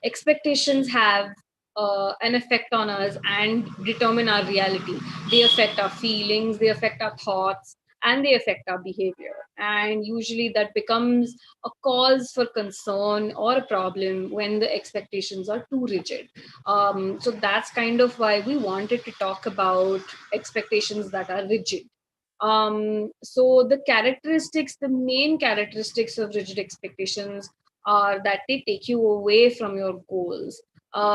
expectations have an effect on us and determine our reality. They affect our feelings, they affect our thoughts, and they affect our behavior. And usually that becomes a cause for concern or a problem when the expectations are too rigid. So that's kind of why we wanted to talk about expectations that are rigid. So the main characteristics of rigid expectations are that they take you away from your goals.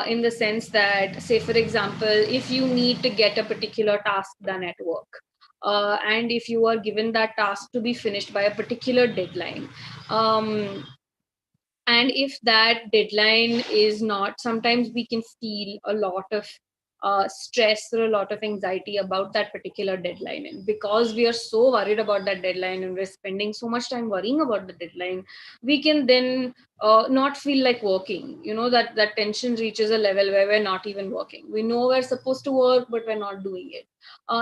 In the sense that, say, for example, if you need to get a particular task done at work, and if you are given that task to be finished by a particular deadline, and if that deadline is not, sometimes we can feel a lot of stress or a lot of anxiety about that particular deadline, and because we are so worried about that deadline and we're spending so much time worrying about the deadline, we can then not feel like working. That tension reaches a level where we're not even working. We know we're supposed to work, but we're not doing it.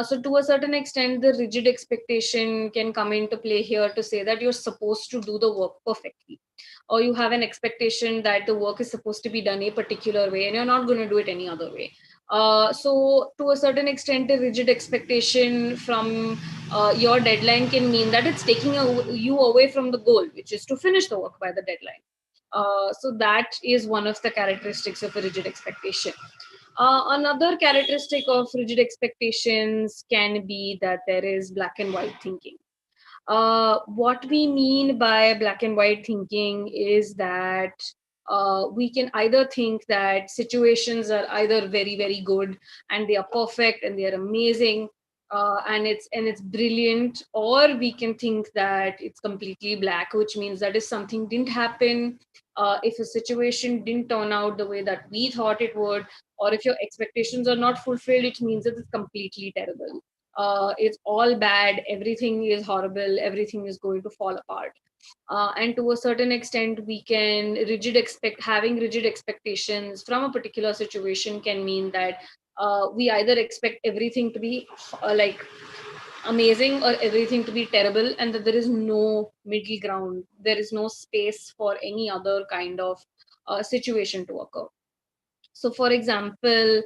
So to a certain extent, the rigid expectation can come into play here to say that you're supposed to do the work perfectly, or you have an expectation that the work is supposed to be done a particular way and you're not going to do it any other way. So to a certain extent, a rigid expectation from your deadline can mean that it's taking you away from the goal, which is to finish the work by the deadline. So that is one of the characteristics of a rigid expectation. Another characteristic of rigid expectations can be that there is black and white thinking. What we mean by black and white thinking is that we can either think that situations are either very, very good and they are perfect and they are amazing, and it's brilliant, or we can think that it's completely black, which means that if something didn't happen, if a situation didn't turn out the way that we thought it would, or if your expectations are not fulfilled, it means that it's completely terrible. It's all bad, everything is horrible, everything is going to fall apart. And to a certain extent, we can having rigid expectations from a particular situation can mean that we either expect everything to be like amazing or everything to be terrible, and that there is no middle ground, there is no space for any other kind of situation to occur. So, for example,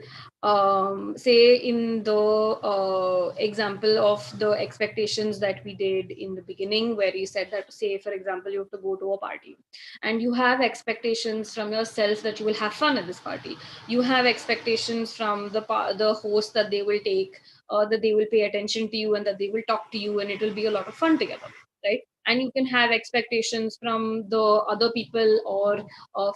say in the example of the expectations that we did in the beginning, where you said that, say, for example, you have to go to a party and you have expectations from yourself that you will have fun at this party. You have expectations from the host that they will that they will pay attention to you and that they will talk to you and it will be a lot of fun together, right? And you can have expectations from the other people or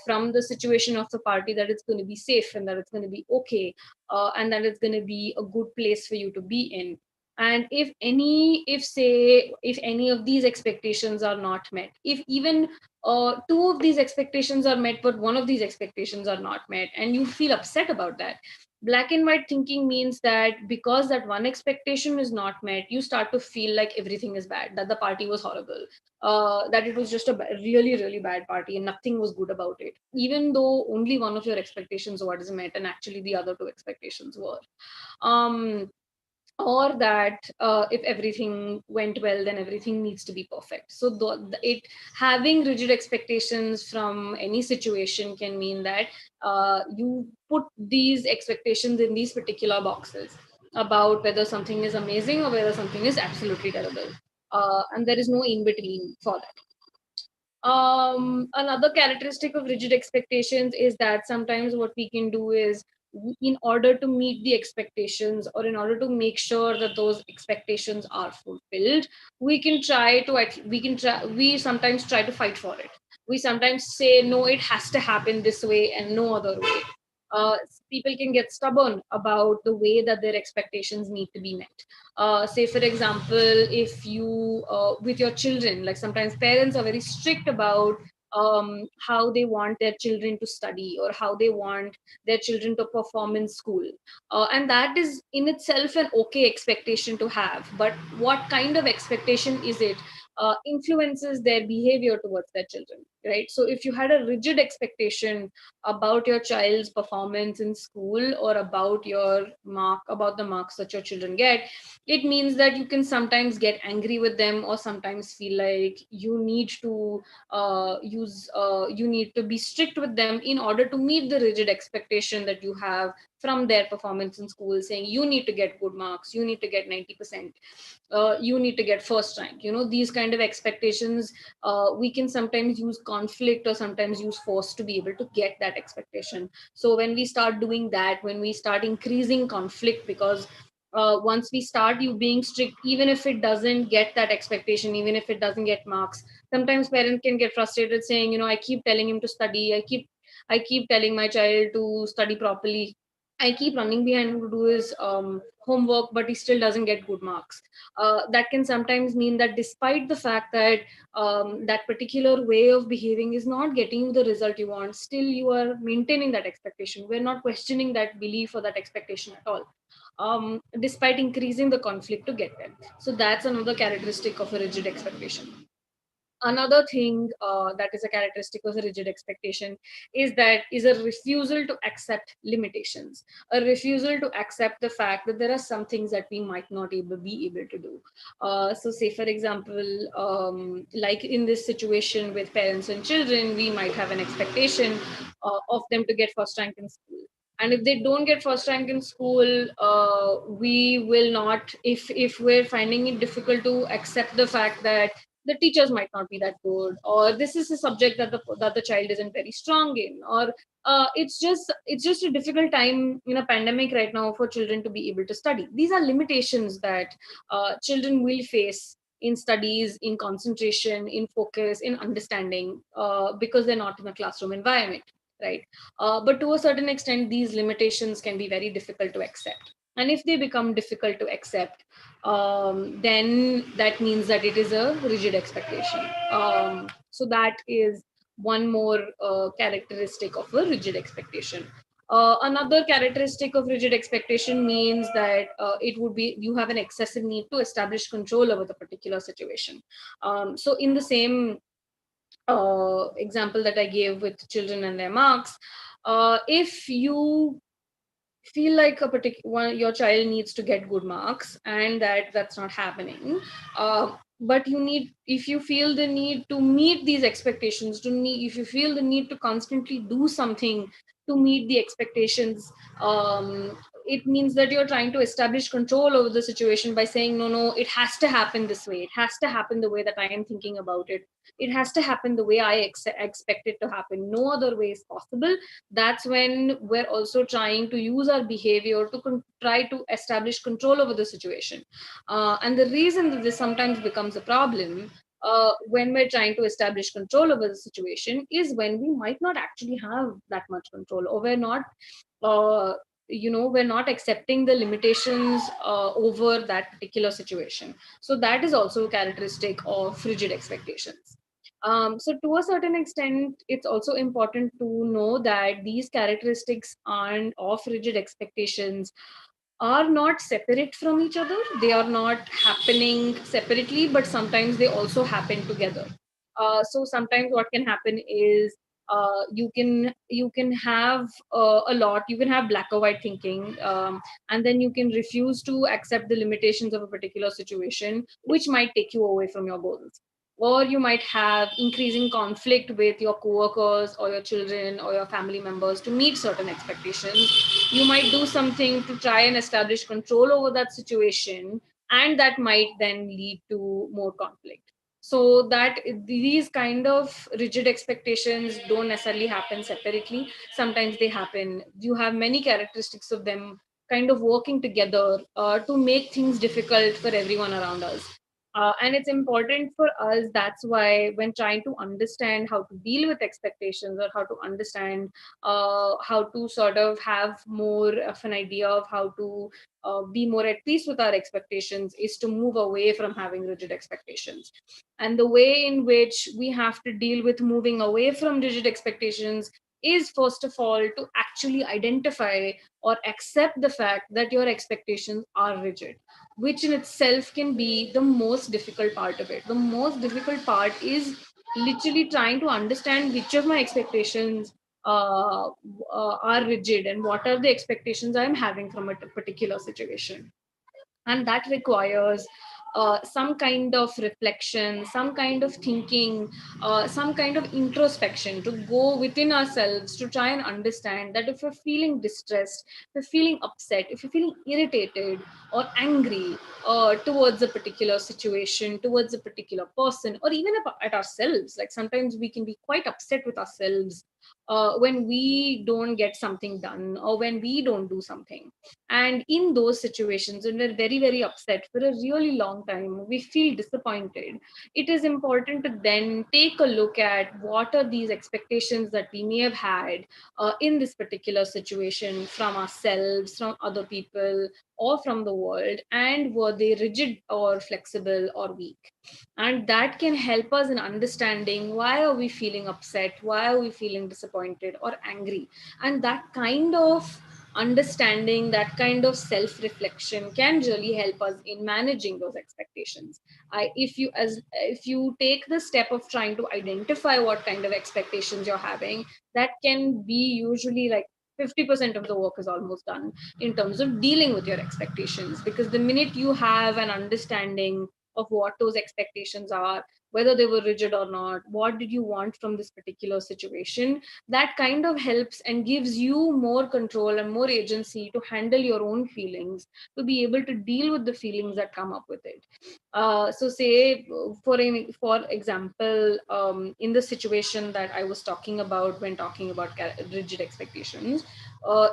from the situation of the party that it's going to be safe and that it's going to be okay, and that it's going to be a good place for you to be in. And if any of these expectations are not met, if even two of these expectations are met but one of these expectations are not met, and you feel upset about that, Black and white thinking means that because that one expectation is not met, you start to feel like everything is bad, that the party was horrible, that it was just a really, really bad party and nothing was good about it, even though only one of your expectations was met and actually the other two expectations were. Or that if everything went well, then everything needs to be perfect. So it having rigid expectations from any situation can mean that you put these expectations in these particular boxes about whether something is amazing or whether something is absolutely terrible, and there is no in between for that. Another characteristic of rigid expectations is that sometimes what we can do is, in order to meet the expectations or in order to make sure that those expectations are fulfilled, we sometimes try to fight for it. We sometimes say, no, it has to happen this way and no other way. uh, People can get stubborn about the way that their expectations need to be met. Say, for example, if you, with your children, like sometimes parents are very strict about how they want their children to study or how they want their children to perform in school. And that is in itself an okay expectation to have. But what kind of expectation is it? Influences their behavior towards their children, right? So if you had a rigid expectation about your child's performance in school or about the marks that your children get, it means that you can sometimes get angry with them or sometimes feel like you need to you need to be strict with them in order to meet the rigid expectation that you have from their performance in school, saying you need to get good marks, you need to get 90%, you need to get first rank. These kind of expectations, we can sometimes use conflict or sometimes use force to be able to get that expectation. So when we start doing that, when we start increasing conflict, because once we start you being strict, even if it doesn't get that expectation, even if it doesn't get marks, sometimes parents can get frustrated saying, I keep telling him to study, I keep telling my child to study properly, I keep running behind him to do his homework, but he still doesn't get good marks. That can sometimes mean that despite the fact that that particular way of behaving is not getting you the result you want, still you are maintaining that expectation. We're not questioning that belief or that expectation at all, despite increasing the conflict to get there. So that's another characteristic of a rigid expectation. Another thing that is a characteristic of a rigid expectation is a refusal to accept limitations, a refusal to accept the fact that there are some things that we might not be able to do. So say, for example, like in this situation with parents and children, we might have an expectation of them to get first rank in school, and if they don't get first rank in school, we will not, if we're finding it difficult to accept the fact that the teachers might not be that good, or this is a subject that the child isn't very strong in, or it's just a difficult time in a pandemic right now for children to be able to study. These are limitations that children will face in studies, in concentration, in focus, in understanding, because they're not in a classroom environment, right? But to a certain extent, these limitations can be very difficult to accept. And if they become difficult to accept, then that means that it is a rigid expectation. So that is one more characteristic of a rigid expectation. Another characteristic of rigid expectation means that it would be you have an excessive need to establish control over the particular situation. So in the same example that I gave with children and their marks, if you feel like a particular your child needs to get good marks and that's not happening, but if you feel the need to meet these expectations, if you feel the need to constantly do something to meet the expectations, it means that you're trying to establish control over the situation by saying, no, it has to happen this way, it has to happen the way that I am thinking about it, it has to happen the way I expect it to happen, no other way is possible. That's when we're also trying to use our behavior to try to establish control over the situation. And the reason that this sometimes becomes a problem when we're trying to establish control over the situation is when we might not actually have that much control, or uh, we're not accepting the limitations over that particular situation. So that is also a characteristic of rigid expectations. So to a certain extent, it's also important to know that these characteristics and of rigid expectations are not separate from each other. They are not happening separately, but sometimes they also happen together. So sometimes what can happen is you can have a lot. You can have black or white thinking, and then you can refuse to accept the limitations of a particular situation, which might take you away from your goals. Or you might have increasing conflict with your coworkers or your children or your family members to meet certain expectations. You might do something to try and establish control over that situation, and that might then lead to more conflict. So that these kind of rigid expectations don't necessarily happen separately. Sometimes they happen, you have many characteristics of them kind of working together to make things difficult for everyone around us. And it's important for us. That's why when trying to understand how to deal with expectations, or how to understand how to sort of have more of an idea of how to be more at peace with our expectations, is to move away from having rigid expectations. And the way in which we have to deal with moving away from rigid expectations is, first of all, to actually identify or accept the fact that your expectations are rigid, which in itself can be the most difficult part of it. The most difficult part is literally trying to understand which of my expectations are rigid, and what are the expectations I'm having from a particular situation. And that requires some kind of reflection, some kind of thinking, some kind of introspection, to go within ourselves to try and understand that if we're feeling distressed, if we're feeling upset, if you're feeling irritated or angry towards a particular situation, towards a particular person, or even at ourselves. Like sometimes we can be quite upset with ourselves when we don't get something done, or when we don't do something. And in those situations, when we're very, very upset for a really long time, we feel disappointed, it is important to then take a look at what are these expectations that we may have had in this particular situation, from ourselves, from other people, or from the world, and were they rigid or flexible or weak. And that can help us in understanding, why are we feeling upset, why are we feeling disappointed or angry. And that kind of understanding, that kind of self reflection can really help us in managing those expectations. If you take the step of trying to identify what kind of expectations you're having, that can be usually like 50% of the work is almost done in terms of dealing with your expectations. Because the minute you have an understanding of what those expectations are, whether they were rigid or not, what did you want from this particular situation, that kind of helps and gives you more control and more agency to handle your own feelings, to be able to deal with the feelings that come up with it. So say for example, in the situation that I was talking about when talking about rigid expectations,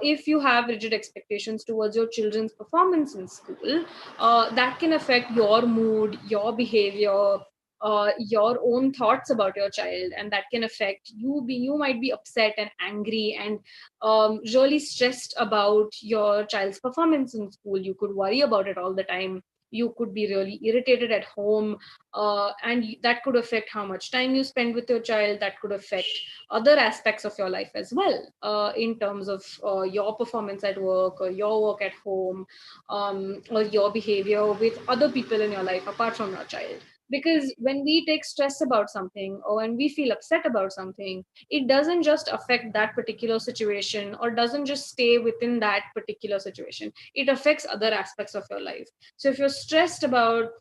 if you have rigid expectations towards your children's performance in school, that can affect your mood, your behavior, your own thoughts about your child, and that can affect you. You might be upset and angry and really stressed about your child's performance in school. You could worry about it all the time. You could be really irritated at home, and that could affect how much time you spend with your child. That could affect other aspects of your life as well, in terms of your performance at work, or your work at home, or your behavior with other people in your life apart from your child. Because when we take stress about something, or when we feel upset about something, it doesn't just affect that particular situation, or doesn't just stay within that particular situation. It affects other aspects of your life. So if you're stressed about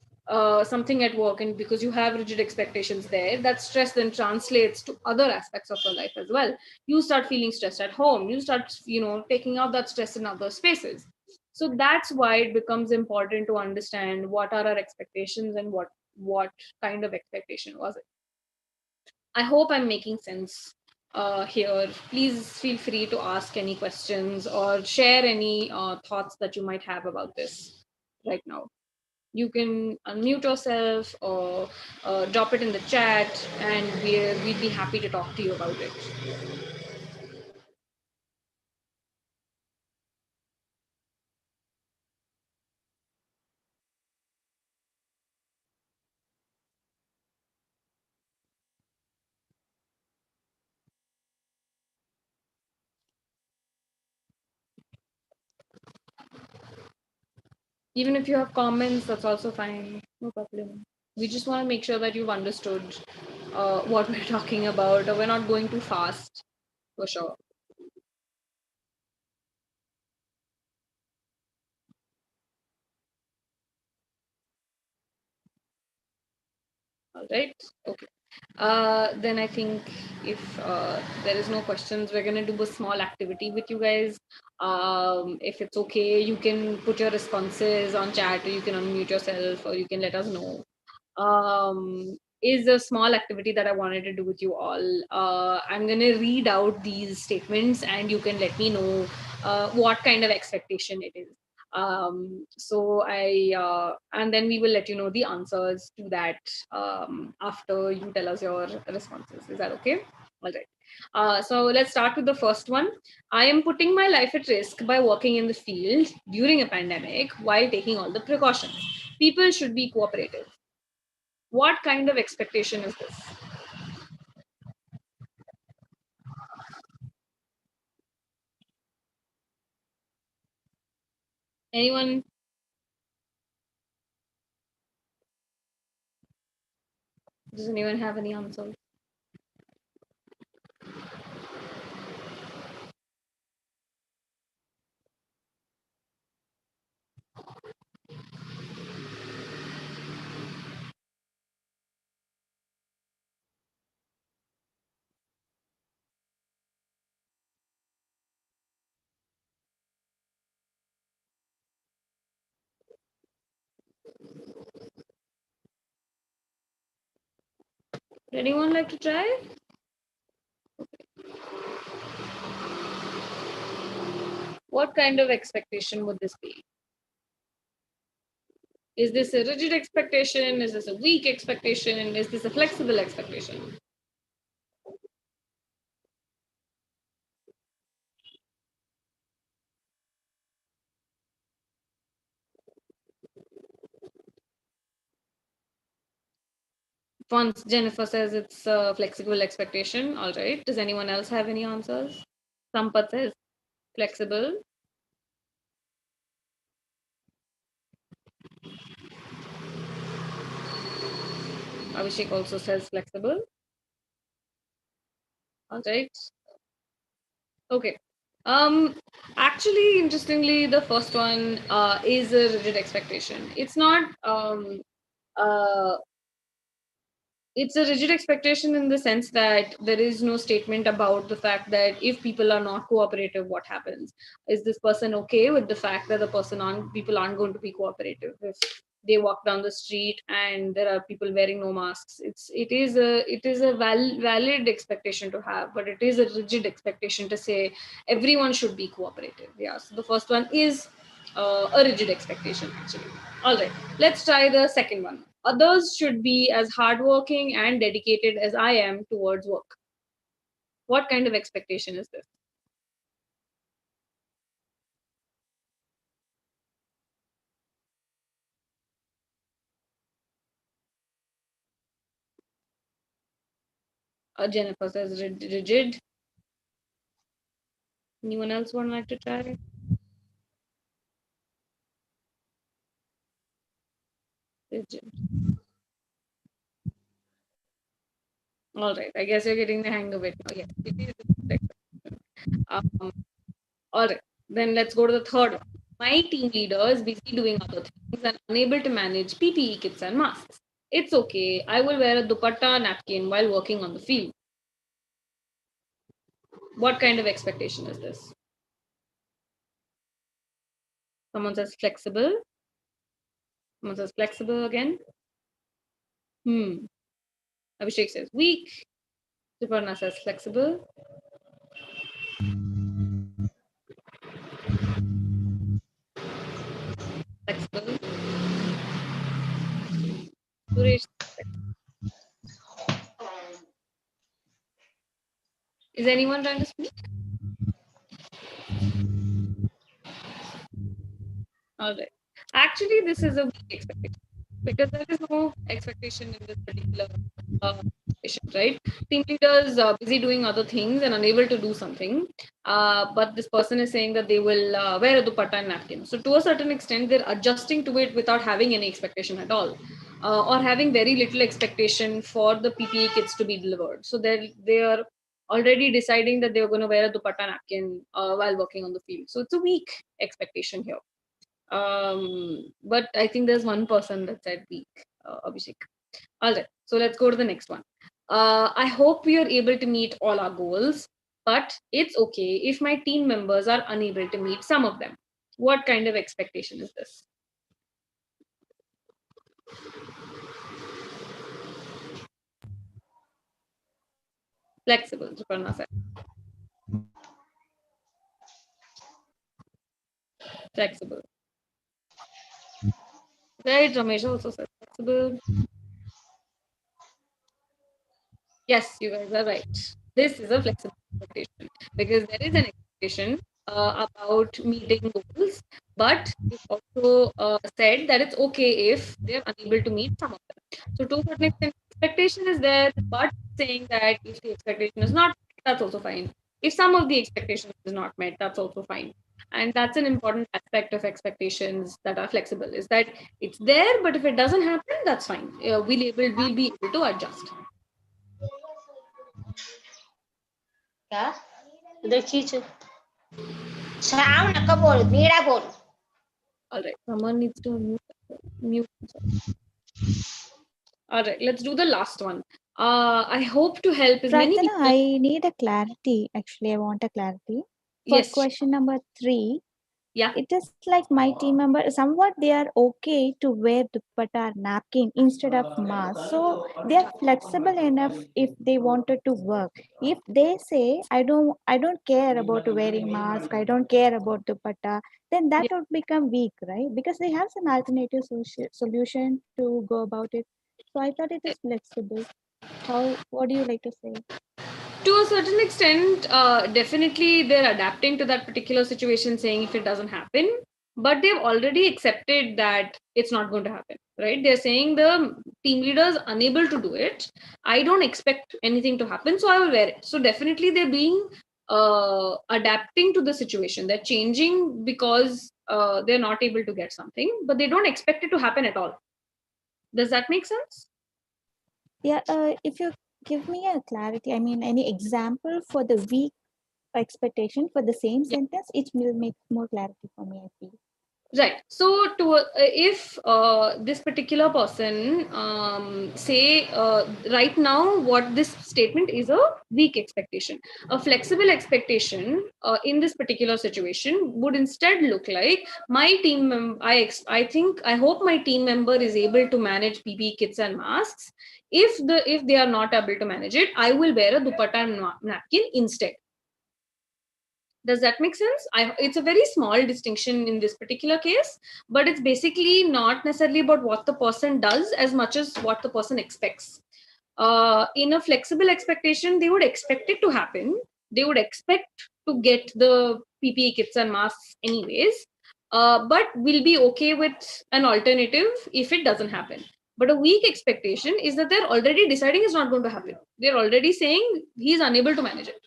something at work, and because you have rigid expectations there, that stress then translates to other aspects of your life as well. You start feeling stressed at home, you start taking out that stress in other spaces. So that's why it becomes important to understand what are our expectations, and what kind of expectation was it. I hope I'm making sense here. Please feel free to ask any questions or share any thoughts that you might have about this right now. You can unmute yourself, or drop it in the chat, and we'd be happy to talk to you about it. Even if you have comments, that's also fine. No problem. We just want to make sure that you've understood what we're talking about, or we're not going too fast, for sure. All right. Okay. Then I think if there is no questions, we're going to do a small activity with you guys. If it's okay, you can put your responses on chat, or you can unmute yourself, or you can let us know. Is a small activity that I wanted to do with you all. I'm going to read out these statements and you can let me know what kind of expectation it is. And then we will let you know the answers to that after you tell us your responses. Is that okay? All right. So let's start with the first one. I am putting my life at risk by working in the field during a pandemic while taking all the precautions. People should be cooperative. What kind of expectation is this? Anyone? Does anyone have any answers? Would anyone like to try? What kind of expectation would this be? Is this a rigid expectation? Is this a weak expectation? Is this a flexible expectation? Once Jennifer says it's a flexible expectation, all right. Does anyone else have any answers? Sampath says flexible. Abhishek also says flexible. All right. Okay. Actually, interestingly, the first one is a rigid expectation. It's not uh, it's a rigid expectation in the sense that there is no statement about the fact that if people are not cooperative, what happens? Is this person okay with the fact that people aren't going to be cooperative if they walk down the street and there are people wearing no masks? It is a valid expectation to have, but it is a rigid expectation to say everyone should be cooperative. Yeah. So the first one is a rigid expectation actually. All right, let's try the second one. Others should be as hardworking and dedicated as I am towards work. What kind of expectation is this? Jennifer says rigid. Anyone else would like to try? Rigid. All right, I guess you're getting the hang of it now. Yes, it is a rigid expectation. All right, then let's go to the third one. My team leader is busy doing other things and unable to manage PPE kits and masks. It's okay. I will wear a dupatta napkin while working on the field. What kind of expectation is this? Someone says flexible. Someone says flexible again. Abhishek says weak. Suparna says flexible. Flexible. Suresh. Is anyone trying to speak? All right. Actually, this is a weak expectation because there is no expectation in this particular situation, right? Team leaders are busy doing other things and unable to do something, but this person is saying that they will wear a dupatta and napkin. So to a certain extent, they're adjusting to it without having any expectation at all, or having very little expectation for the PPE kits to be delivered. So they are already deciding that they're going to wear a dupatta napkin while working on the field. So it's a weak expectation here. But I think there's one person that said weak, Abhishek. All right, so let's go to the next one. I hope we are able to meet all our goals, but it's okay if my team members are unable to meet some of them. What kind of expectation is this? Flexible, Suparna said. Flexible. Right, Ramesh also said flexible. Yes, you guys are right. This is a flexible expectation because there is an expectation about meeting goals, but it also said that it's okay if they're unable to meet some of them. So to a certain extent, expectation is there, but saying that if the expectation is not, that's also fine. If some of the expectation is not met, that's also fine. And that's an important aspect of expectations that are flexible, is that it's there, but if it doesn't happen, that's fine. We'll be able to adjust. क्या उधर खींच sound का बोल मेरा बोल. All right, someone needs to mute. All right, let's do the last one. I hope to help as many Prarthana, people. I need a clarity. Actually, I want a clarity. For Yes. question number 3, Yeah. it is like my team member, somewhat they are okay to wear dupatta or napkin instead of mask. So they are flexible enough if they wanted to work. If they say, I don't care about wearing mask, I don't care about dupatta, then that would become weak, right? Because they have some alternative solution to go about it. So I thought it is flexible. What do you like to say? To a certain extent, definitely they're adapting to that particular situation, saying if it doesn't happen, but they've already accepted that it's not going to happen, right? They're saying the team leader is unable to do it. I don't expect anything to happen, so I will wear it. So definitely they're being adapting to the situation. They're changing because they're not able to get something, but they don't expect it to happen at all. Does that make sense? Yeah, if you give me a clarity, I mean, any example for the weak expectation for the same sentence, it will make more clarity for me, I feel. Right. So, if this particular person say right now, what this statement is a weak expectation, a flexible expectation in this particular situation would instead look like my team. I hope my team member is able to manage PPE kits and masks. If they are not able to manage it, I will wear a dupatta and napkin instead. Does that make sense? It's a very small distinction in this particular case, but it's basically not necessarily about what the person does as much as what the person expects. In a flexible expectation, they would expect it to happen. They would expect to get the PPE kits and masks anyways, but will be okay with an alternative if it doesn't happen. But a weak expectation is that they're already deciding it's not going to happen. They're already saying he's unable to manage it.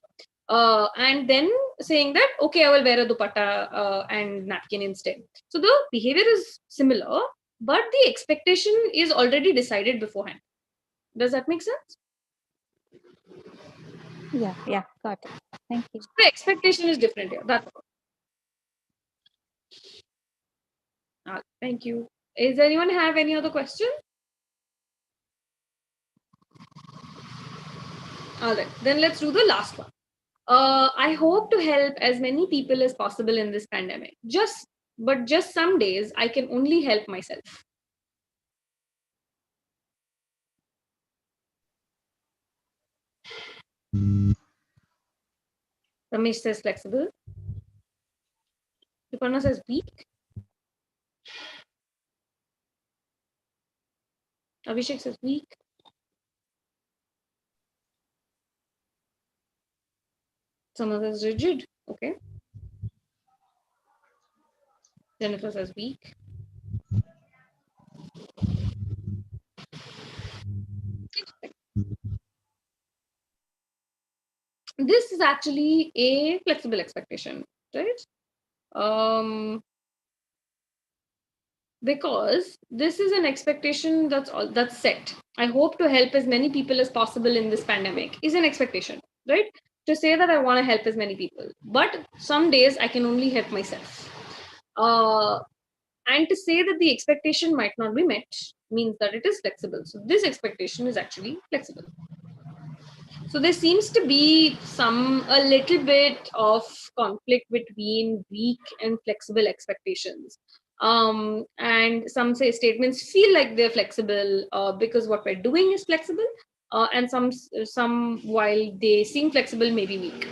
And then saying that, okay, I will wear a dupatta and napkin instead. So the behavior is similar, but the expectation is already decided beforehand. Does that make sense? Yeah, got it. Thank you. The expectation is different here. That's all. Thank you. Is anyone have any other question? All right, then let's do the last one. I hope to help as many people as possible in this pandemic. But just some days I can only help myself. Ramesh says flexible. Suparna says weak. Abhishek says weak. Someone says rigid. Okay. Jennifer says weak. this is actually a flexible expectation, right? Because this is an expectation that's set. I hope to help as many people as possible in this pandemic is an expectation, right? To say that I want to help as many people, but some days I can only help myself. And to say that the expectation might not be met means that it is flexible. So this expectation is actually flexible. So there seems to be a little bit of conflict between weak and flexible expectations. And some say statements feel like they're flexible because what we're doing is flexible, and some while they seem flexible may be weak.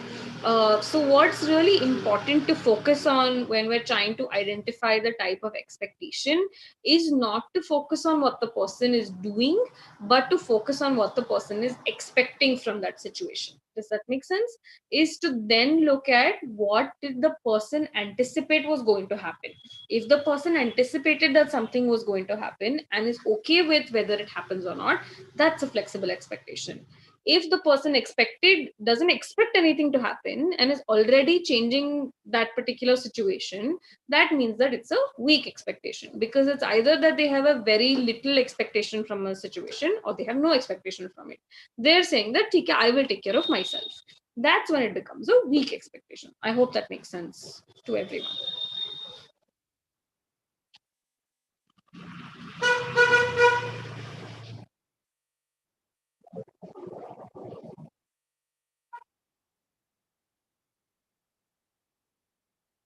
So what's really important to focus on when we're trying to identify the type of expectation is not to focus on what the person is doing, but to focus on what the person is expecting from that situation. Does that make sense? Is to then look at what did the person anticipate was going to happen. If the person anticipated that something was going to happen and is okay with whether it happens or not, that's a flexible expectation. If the person doesn't expect anything to happen and is already changing that particular situation, that means that it's a weak expectation, because it's either that they have a very little expectation from a situation or they have no expectation from it. They're saying that I will take care of myself. That's when it becomes a weak expectation. I hope that makes sense to everyone.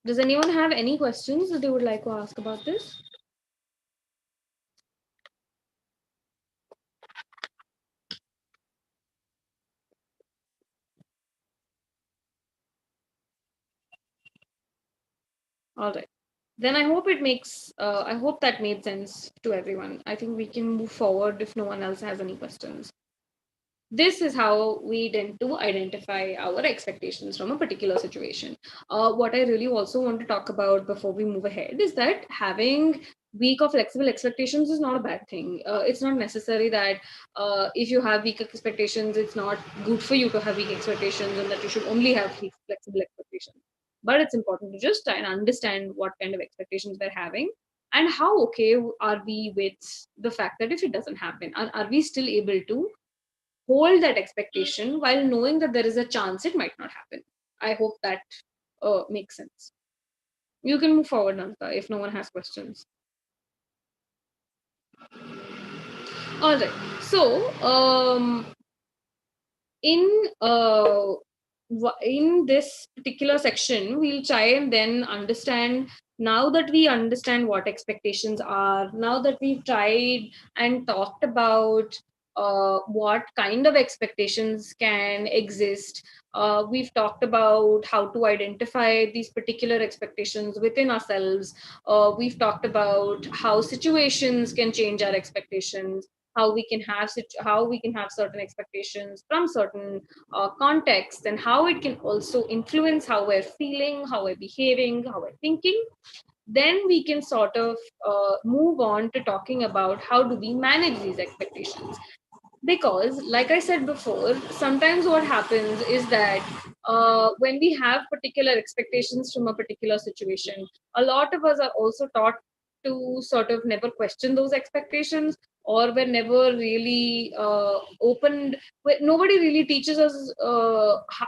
Does anyone have any questions that they would like to ask about this? All right. Then I hope I hope that made sense to everyone. I think we can move forward if no one else has any questions. This is how we tend to identify our expectations from a particular situation. What I really also want to talk about before we move ahead is that having weak or flexible expectations is not a bad thing. It's not necessary that if you have weak expectations, it's not good for you to have weak expectations and that you should only have flexible expectations. But it's important to just try and understand what kind of expectations we're having and how okay are we with the fact that if it doesn't happen, are we still able to hold that expectation while knowing that there is a chance it might not happen. I hope that makes sense. You can move forward, Nanta, if no one has questions. All right. So, in this particular section, we'll try and then understand. Now that we understand what expectations are, now that we've tried and talked about what kind of expectations can exist, we've talked about how to identify these particular expectations within ourselves. We've talked about how situations can change our expectations, how we can have certain expectations from certain contexts, and how it can also influence how we're feeling, how we're behaving, how we're thinking. Then we can sort of move on to talking about how do we manage these expectations. Because like I said before, sometimes what happens is that when we have particular expectations from a particular situation, a lot of us are also taught to sort of never question those expectations, or we're never really opened. Nobody really teaches us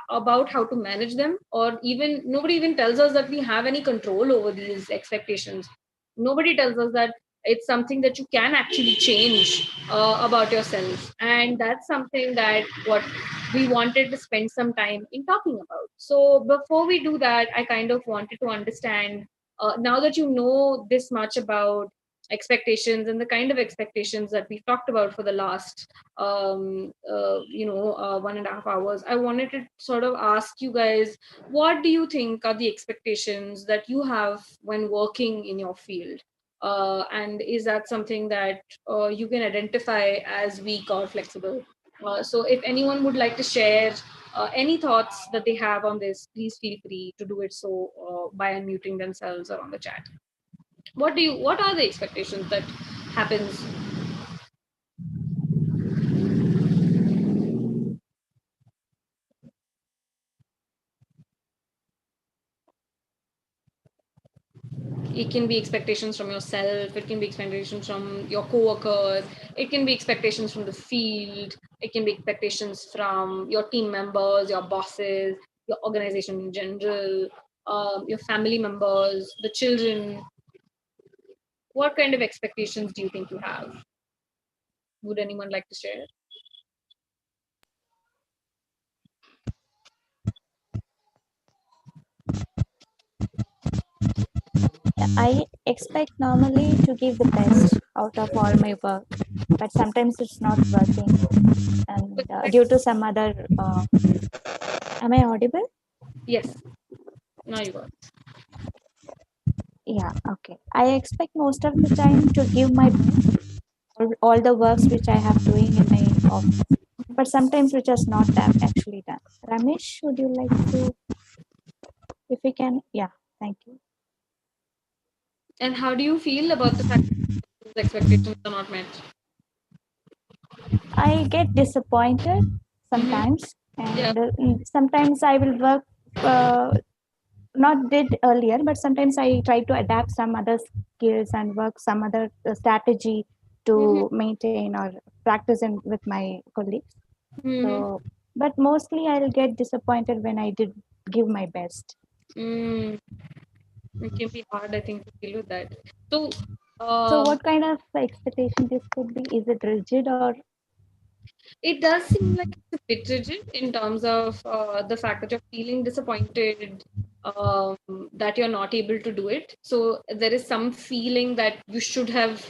about how to manage them, or even nobody even tells us that we have any control over these expectations. Nobody tells us that it's something that you can actually change about yourself, and that's something that what we wanted to spend some time in talking about. So before we do that, I kind of wanted to understand, now that you know this much about expectations and the kind of expectations that we've talked about for the last 1.5 hours, I wanted to sort of ask you guys, what do you think are the expectations that you have when working in your field? And is that something that you can identify as weak or flexible? So if anyone would like to share any thoughts that they have on this, please feel free to do it so by unmuting themselves or on the chat. What are the expectations that happens? It can be expectations from yourself. It can be expectations from your coworkers. It can be expectations from the field. It can be expectations from your team members, your bosses, your organization in general, your family members, the children. What kind of expectations do you think you have? Would anyone like to share? I expect normally to give the best out of all my work, but sometimes it's not working, and due to some other. Am I audible? Yes. Now you got. Yeah. Okay. I expect most of the time to give my best, all the works which I have doing in my office, but sometimes which is not actually done. Ramesh, would you like to, if we can? Yeah. Thank you. And how do you feel about the fact that those expectations are not met? I get disappointed sometimes, and sometimes I will work not did earlier, but sometimes I try to adapt some other skills and work some other strategy to maintain or practice with my colleagues. So, but mostly I'll get disappointed when I did give my best. It can be hard, I think, to deal with that. So, so what kind of expectation this could be? Is it rigid or? It does seem like it's a bit rigid in terms of the fact that you're feeling disappointed that you're not able to do it. So there is some feeling that you should have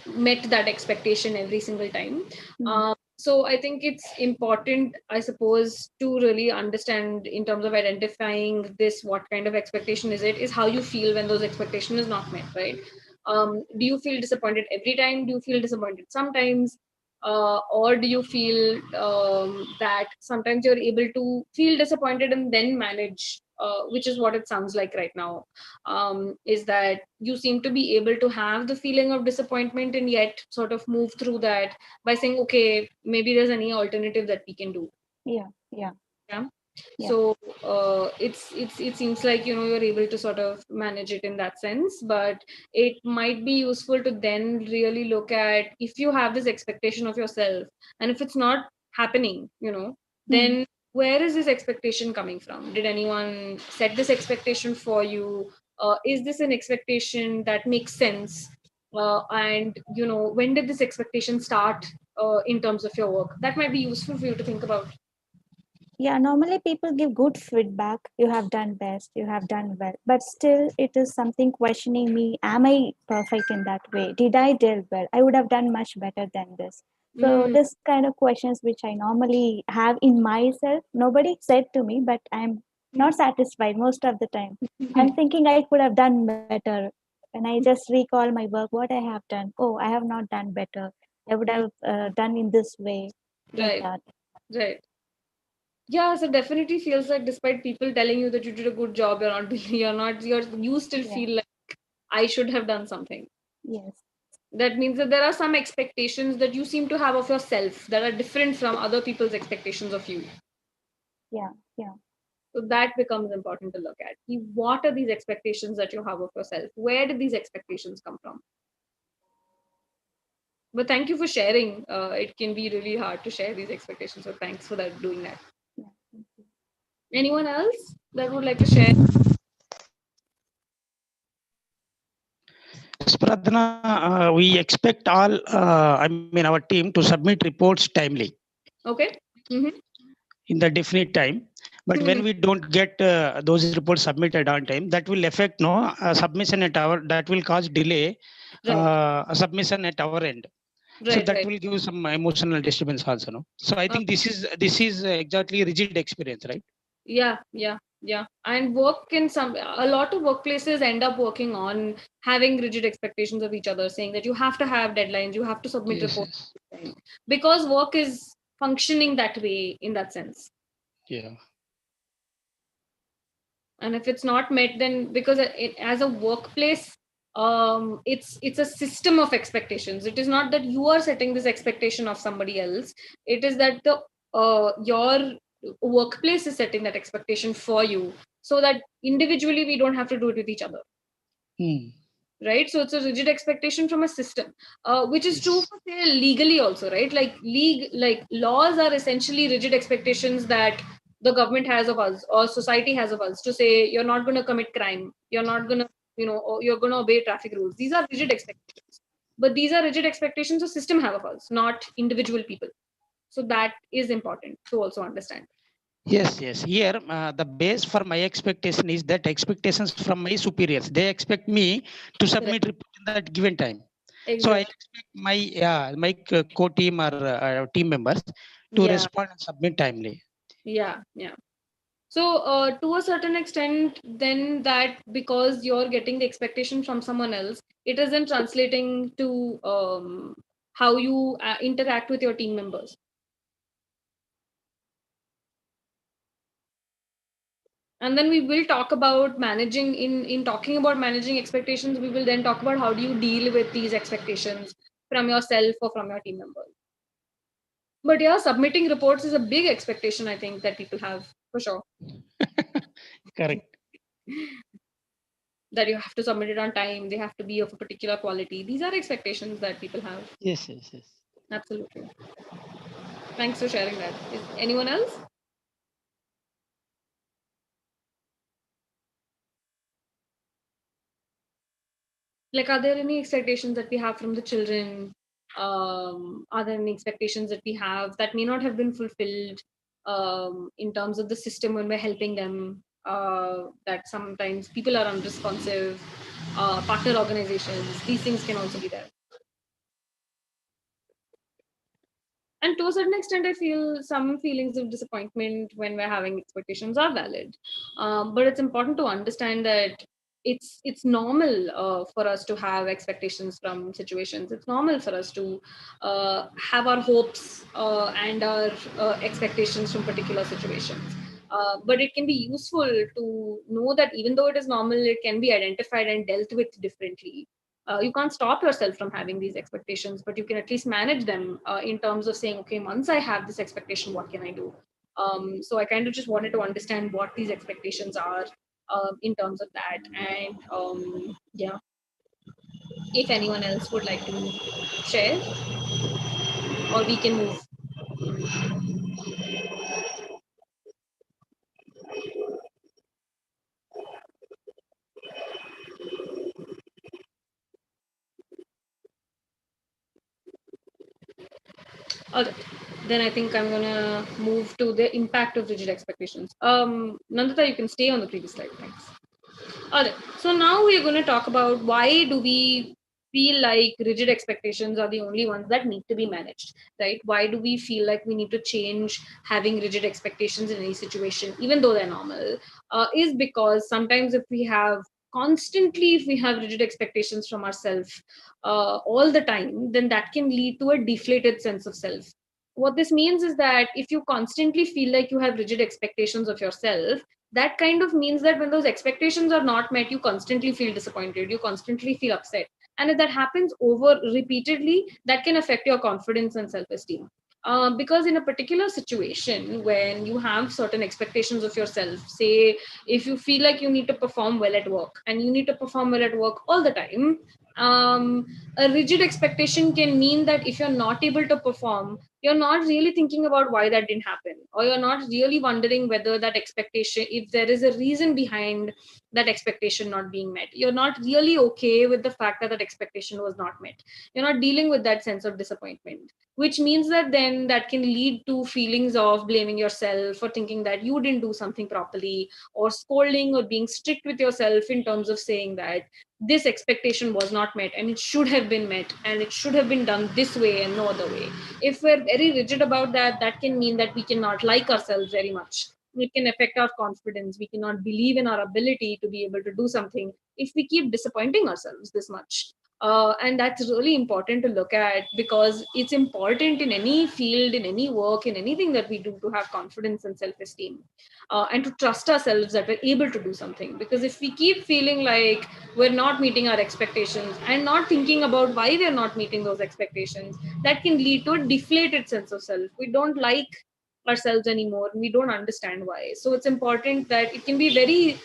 met that expectation every single time. So I think it's important, I suppose, to really understand in terms of identifying this, what kind of expectation is how you feel when those expectation is not met, right? Do you feel disappointed every time? Do you feel disappointed sometimes? Or do you feel that sometimes you're able to feel disappointed and then manage, which is what it sounds like right now, is that you seem to be able to have the feeling of disappointment and yet sort of move through that by saying, okay, maybe there's any alternative that we can do. Yeah. So it seems like, you're able to sort of manage it in that sense, but it might be useful to then really look at, if you have this expectation of yourself and if it's not happening, then where is this expectation coming from? Did anyone set this expectation for you? Is this an expectation that makes sense? And when did this expectation start in terms of your work? That might be useful for you to think about. Yeah, normally people give good feedback. You have done best, you have done well. But still, it is something questioning me. Am I perfect in that way? Did I do well? I would have done much better than this. So, this kind of questions which I normally have in myself, nobody said to me, but I'm not satisfied most of the time. I'm thinking I could have done better. And I just recall my work, what I have done. Oh, I have not done better. I would have done in this way, like that. Right. Yeah, so definitely feels like, despite people telling you that you did a good job, you still feel like I should have done something. Yes. That means that there are some expectations that you seem to have of yourself that are different from other people's expectations of you. Yeah. So that becomes important to look at. What are these expectations that you have of yourself? Where did these expectations come from? But thank you for sharing. It can be really hard to share these expectations. So thanks for doing that. Anyone else that would like to share? Pradhana, we expect our team to submit reports timely. Okay. In the definite time. But when we don't get those reports submitted on time, that will affect submission that will cause delay, submission at our end. So that will give some emotional disturbance also. No? So I think this is exactly rigid experience, right? Yeah. And a lot of workplaces end up working on having rigid expectations of each other, saying that you have to have deadlines, you have to submit reports, because work is functioning that way in that sense. Yeah. And if it's not met, then because as a workplace, it's a system of expectations. It is not that you are setting this expectation of somebody else. It is that your workplace is setting that expectation for you, so that individually we don't have to do it with each other. Right? So it's a rigid expectation from a system, which is true for, say, legally also, right? Like laws are essentially rigid expectations that the government has of us or society has of us to say, you're not going to commit crime, you're not going to, or you're going to obey traffic rules. These are rigid expectations, but these are rigid expectations the system have of us, not individual people. So that is important to also understand. Yes. Here, the base for my expectation is that expectations from my superiors. They expect me to submit report in that given time. Exactly. So I expect my co-team or team members to respond and submit timely. Yeah. So to a certain extent, then that because you're getting the expectation from someone else, it isn't translating to how you interact with your team members. And then we will talk about managing, in talking about managing expectations, we will then talk about how do you deal with these expectations from yourself or from your team members. But yeah, submitting reports is a big expectation, I think, that people have, for sure. Correct. That you have to submit it on time, they have to be of a particular quality. These are expectations that people have. Yes. Absolutely. Thanks for sharing that. Is anyone else? Like, are there any expectations that we have from the children? Are there any expectations that we have that may not have been fulfilled in terms of the system when we're helping them? That sometimes people are unresponsive, partner organizations, these things can also be there. And to a certain extent, I feel some feelings of disappointment when we're having expectations are valid. But it's important to understand that it's normal for us to have expectations from situations. It's normal for us to have our hopes and our expectations from particular situations. But it can be useful to know that even though it is normal, it can be identified and dealt with differently. You can't stop yourself from having these expectations, but you can at least manage them in terms of saying, okay, once I have this expectation, what can I do? So I kind of just wanted to understand what these expectations are in terms of that. And yeah, if anyone else would like to share, or we can move. All right. Then I think I'm gonna move to the impact of rigid expectations. Nandita, you can stay on the previous slide. Thanks. All right. So now we're going to talk about why do we feel like rigid expectations are the only ones that need to be managed, right? Why do we feel like we need to change having rigid expectations in any situation, even though they're normal? Is because sometimes if we have rigid expectations from ourselves all the time, then that can lead to a deflated sense of self. What this means is that if you constantly feel like you have rigid expectations of yourself, that kind of means that when those expectations are not met, you constantly feel disappointed, you constantly feel upset. And if that happens over repeatedly, that can affect your confidence and self-esteem. Because in a particular situation, when you have certain expectations of yourself, say if you feel like you need to perform well at work and you need to perform well at work all the time, a rigid expectation can mean that if you're not able to perform, you're not really thinking about why that didn't happen, or you're not really wondering whether that expectation, if there is a reason behind that expectation not being met. You're not really okay with the fact that that expectation was not met. You're not dealing with that sense of disappointment, which means that then that can lead to feelings of blaming yourself for thinking that you didn't do something properly, or scolding or being strict with yourself in terms of saying that this expectation was not met and it should have been met and it should have been done this way and no other way. If we're very rigid about that, that can mean that we cannot like ourselves very much. It can affect our confidence. We cannot believe in our ability to be able to do something if we keep disappointing ourselves this much. And that's really important to look at, because it's important in any field, in any work, in anything that we do, to have confidence and self-esteem, and to trust ourselves that we're able to do something. Because if we keep feeling like we're not meeting our expectations and not thinking about why we're not meeting those expectations, that can lead to a deflated sense of self. We don't like ourselves anymore, and we don't understand why. So it's important that it can be very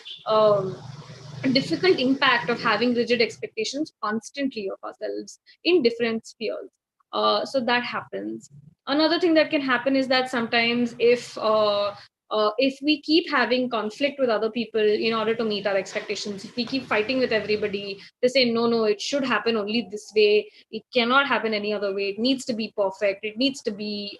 difficult impact of having rigid expectations constantly of ourselves in different spheres. So that happens. Another thing that can happen is that sometimes if we keep having conflict with other people in order to meet our expectations, if we keep fighting with everybody to say, no, it should happen only this way, it cannot happen any other way, it needs to be perfect, it needs to be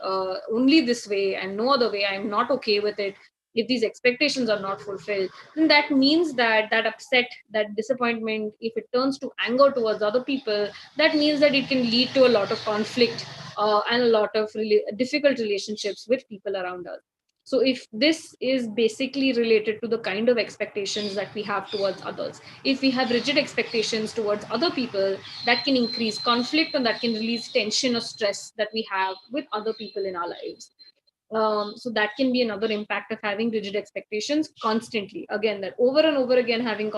only this way and no other way, I'm not okay with it, if these expectations are not fulfilled, then that means that that upset, that disappointment, if it turns to anger towards other people, that means that it can lead to a lot of conflict and a lot of difficult relationships with people around us. So if this is basically related to the kind of expectations that we have towards others, if we have rigid expectations towards other people, that can increase conflict and that can release tension or stress that we have with other people in our lives. So that can be another impact of having rigid expectations constantly. Again, that over and over again having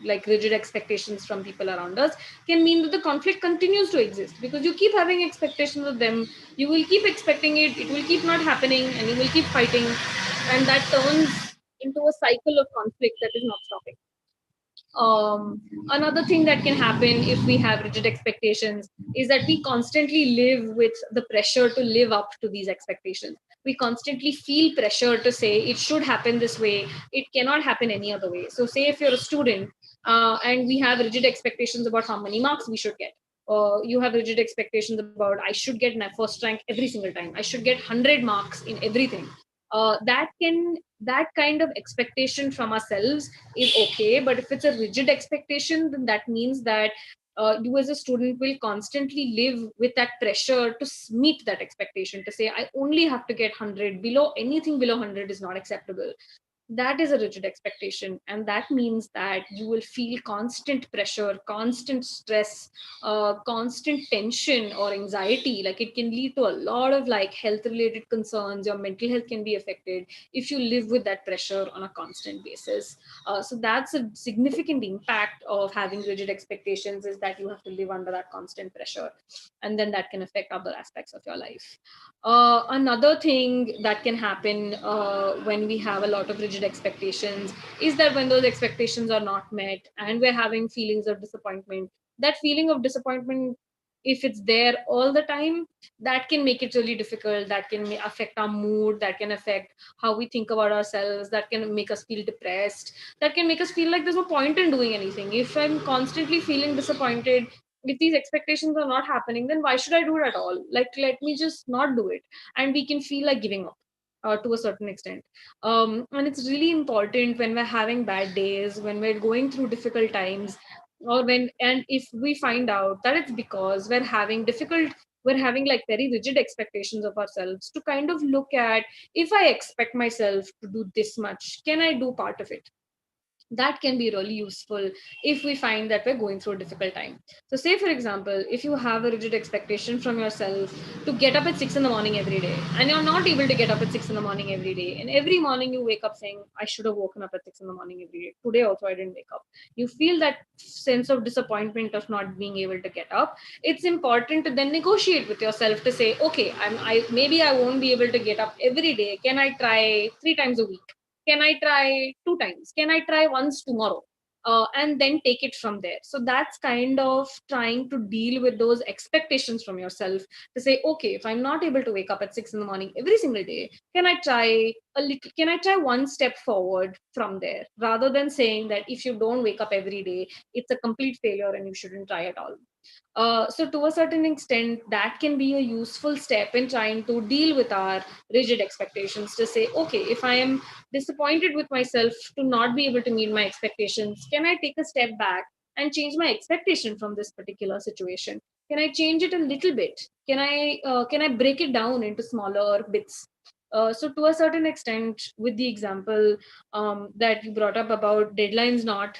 like rigid expectations from people around us can mean that the conflict continues to exist, because you keep having expectations of them, you will keep expecting it, it will keep not happening, and you will keep fighting, and that turns into a cycle of conflict that is not stopping. Another thing that can happen if we have rigid expectations is that we constantly live with the pressure to live up to these expectations. We constantly feel pressure to say it should happen this way, it cannot happen any other way. So say if you're a student and we have rigid expectations about how many marks we should get, you have rigid expectations about I should get my first rank every single time, I should get 100 marks in everything. That kind of expectation from ourselves is okay, but if it's a rigid expectation, then that means that you as a student will constantly live with that pressure to meet that expectation, to say I only have to get 100, below anything below 100 is not acceptable. That is a rigid expectation, and that means that you will feel constant pressure, constant stress, constant tension or anxiety. Like it can lead to a lot of like health related concerns, your mental health can be affected if you live with that pressure on a constant basis. So that's a significant impact of having rigid expectations, is that you have to live under that constant pressure, and then that can affect other aspects of your life. Another thing that can happen when we have a lot of rigid expectations is that when those expectations are not met and we're having feelings of disappointment, that feeling of disappointment, if it's there all the time, that can make it really difficult. That can affect our mood, that can affect how we think about ourselves, that can make us feel depressed, that can make us feel like there's no point in doing anything. If I'm constantly feeling disappointed, if these expectations are not happening, then why should I do it at all? Like, let me just not do it. And we can feel like giving up to a certain extent. And it's really important when we're having bad days, when we're going through difficult times, or when, and if we find out that it's because we're having like very rigid expectations of ourselves, to kind of look at, if I expect myself to do this much, can I do part of it? That can be really useful if we find that we're going through a difficult time. So say for example, if you have a rigid expectation from yourself to get up at 6 in the morning every day, and you're not able to get up at 6 in the morning every day, and every morning you wake up saying I should have woken up at 6 in the morning every day, today also I didn't wake up, you feel that sense of disappointment of not being able to get up. It's important to then negotiate with yourself to say, okay, I maybe I won't be able to get up every day, can I try 3 times a week? Can I try 2 times? Can I try once tomorrow? And then take it from there. So that's kind of trying to deal with those expectations from yourself, to say, okay, if I'm not able to wake up at 6 in the morning every single day, can I try a little, can I try one step forward from there, rather than saying that if you don't wake up every day, it's a complete failure and you shouldn't try at all. So to a certain extent, that can be a useful step in trying to deal with our rigid expectations, to say, okay, if I am disappointed with myself to not be able to meet my expectations, can I take a step back and change my expectation from this particular situation? Can I change it a little bit? Can I break it down into smaller bits? So to a certain extent, with the example that you brought up about deadlines not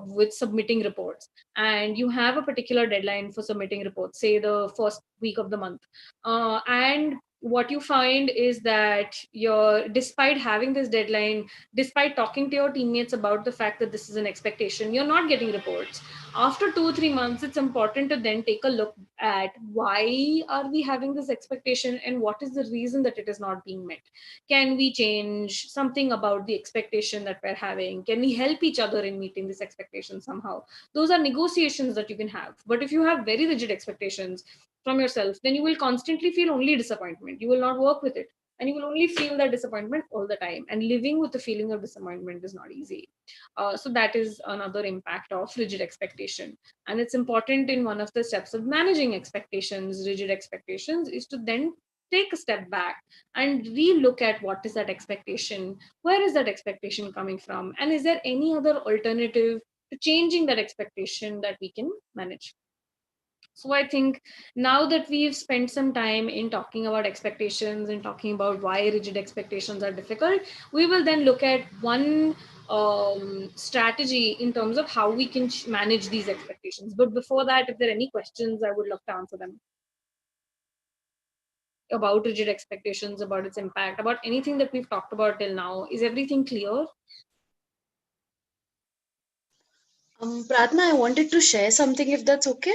with submitting reports, and you have a particular deadline for submitting reports, say the first week of the month, and what you find is that you're, despite having this deadline, despite talking to your teammates about the fact that this is an expectation, you're not getting reports. After 2-3 months, it's important to then take a look at why are we having this expectation and what is the reason that it is not being met. Can we change something about the expectation that we're having? Can we help each other in meeting this expectation somehow? Those are negotiations that you can have. But if you have very rigid expectations from yourself, then you will constantly feel only disappointment. You will not work with it, and you will only feel that disappointment all the time, and living with the feeling of disappointment is not easy. So that is another impact of rigid expectation. And it's important in one of the steps of managing expectations, rigid expectations, is to then take a step back and re-look at what is that expectation, where is that expectation coming from, and is there any other alternative to changing that expectation that we can manage. So I think now that we've spent some time in talking about expectations and talking about why rigid expectations are difficult, we will then look at one strategy in terms of how we can manage these expectations. But before that, if there are any questions, I would love to answer them about rigid expectations, about its impact, about anything that we've talked about till now. Is everything clear? Pratna, I wanted to share something if that's okay.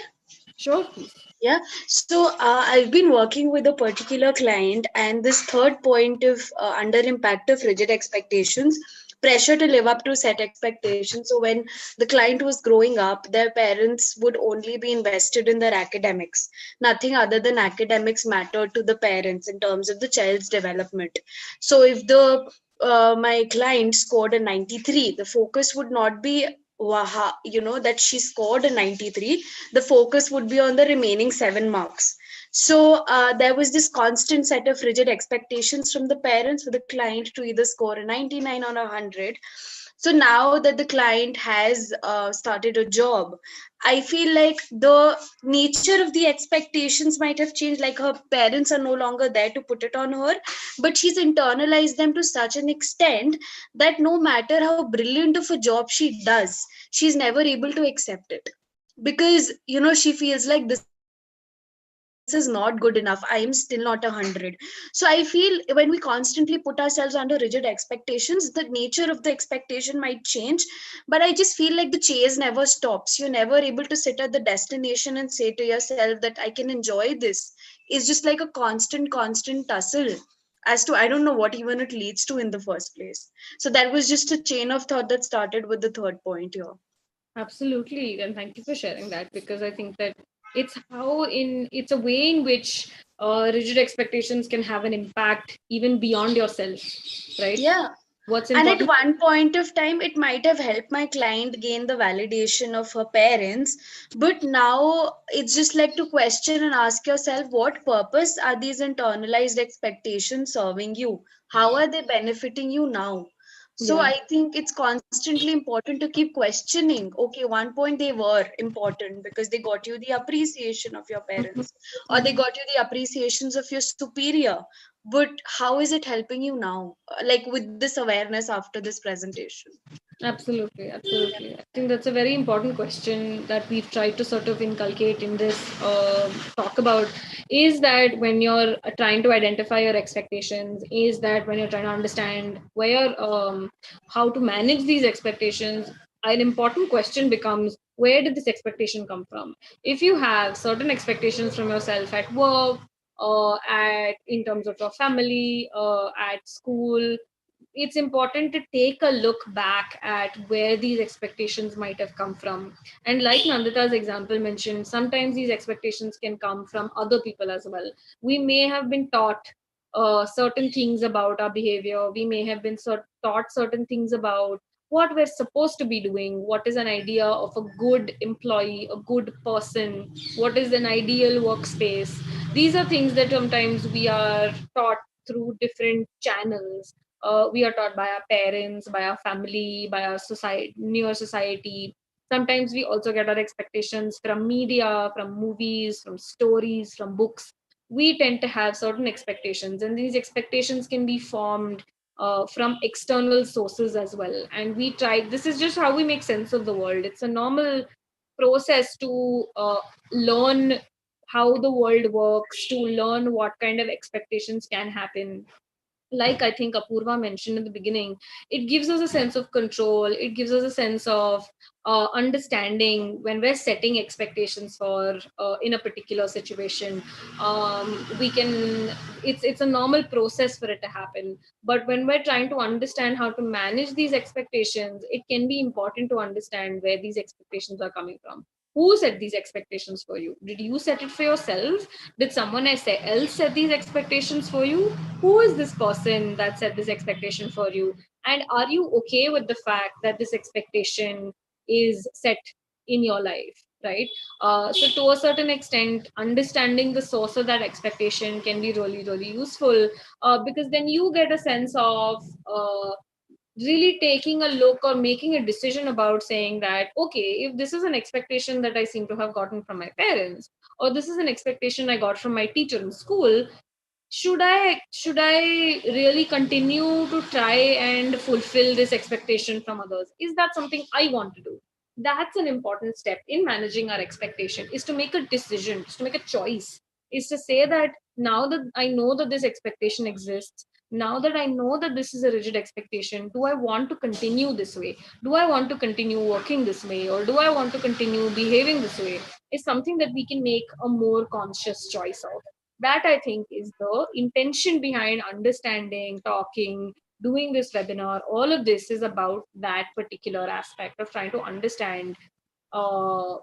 Sure, please. Yeah, so I've been working with a particular client, and this third point of under impact of rigid expectations, pressure to live up to set expectations. So when the client was growing up, their parents would only be invested in their academics. Nothing other than academics mattered to the parents in terms of the child's development. So if the my client scored a 93, the focus would not be that she scored a 93. The focus would be on the remaining 7 marks. So there was this constant set of rigid expectations from the parents for the client to either score a 99 or a 100. So now that the client has started a job, I feel like the nature of the expectations might have changed. Like, her parents are no longer there to put it on her, but she's internalized them to such an extent that no matter how brilliant of a job she does, she's never able to accept it, because she feels like this is not good enough. I am still not a 100. So I feel when we constantly put ourselves under rigid expectations, the nature of the expectation might change, but I just feel like the chase never stops. You're never able to sit at the destination and say to yourself that I can enjoy this. It's just like a constant tussle as to, I don't know what even it leads to in the first place. So that was just a chain of thought that started with the third point here. Absolutely, and thank you for sharing that, because I think that it's a way in which rigid expectations can have an impact even beyond yourself, right? Yeah. What's And important? at one point of time, it might have helped my client gain the validation of her parents. But now it's just like to question and ask yourself, what purpose are these internalized expectations serving you? How are they benefiting you now? So Yeah. I think it's constantly important to keep questioning. Okay, one point they were important because they got you the appreciation of your parents, or they got you the appreciations of your superior. But how is it helping you now, like with this awareness after this presentation? Absolutely. I think that's a very important question that we've tried to sort of inculcate in this talk about, is that when you're trying to identify your expectations, is that when you're trying to understand how to manage these expectations, an important question becomes, where did this expectation come from? If you have certain expectations from yourself at work, in terms of your family, at school, it's important to take a look back at where these expectations might have come from. And like Nandita's example mentioned, sometimes these expectations can come from other people as well. We may have been taught certain things about our behavior. We may have been taught certain things about what we're supposed to be doing, what is an idea of a good employee, a good person, what is an ideal workspace. These are things that sometimes we are taught through different channels. We are taught by our parents, by our family, by our society, newer society. Sometimes we also get our expectations from media, from movies, from stories, from books. We tend to have certain expectations, and these expectations can be formed from external sources as well. And this is just how we make sense of the world. It's a normal process to learn how the world works, to learn what kind of expectations can happen. like I think Apurva mentioned in the beginning, it gives us a sense of control. It gives us a sense of understanding when we're setting expectations for in a particular situation. We can, it's a normal process for it to happen. But when we're trying to understand how to manage these expectations, it can be important to understand where these expectations are coming from. Who set these expectations for you? Did you set it for yourself? Did someone else set these expectations for you? Who is this person that set this expectation for you? And are you okay with the fact that this expectation is set in your life, right? So to a certain extent, understanding the source of that expectation can be really, really useful, because then you get a sense of really taking a look or making a decision about saying that, okay, if this is an expectation that I seem to have gotten from my parents, or this is an expectation I got from my teacher in school, should I really continue to try and fulfill this expectation from others? Is that something I want to do? That's an important step in managing our expectation, is to make a decision, is to make a choice, is to say that now that I know that this expectation exists, now that I know that this is a rigid expectation, do I want to continue this way? Do I want to continue working this way? Or do I want to continue behaving this way? Is something that we can make a more conscious choice of. That I think is the intention behind understanding, talking, doing this webinar. All of this is about that particular aspect of trying to understand more,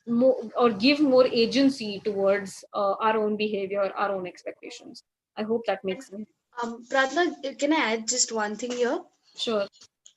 or give more agency towards our own behavior, our own expectations. I hope that makes sense. Pratna, can I add just one thing here? Sure.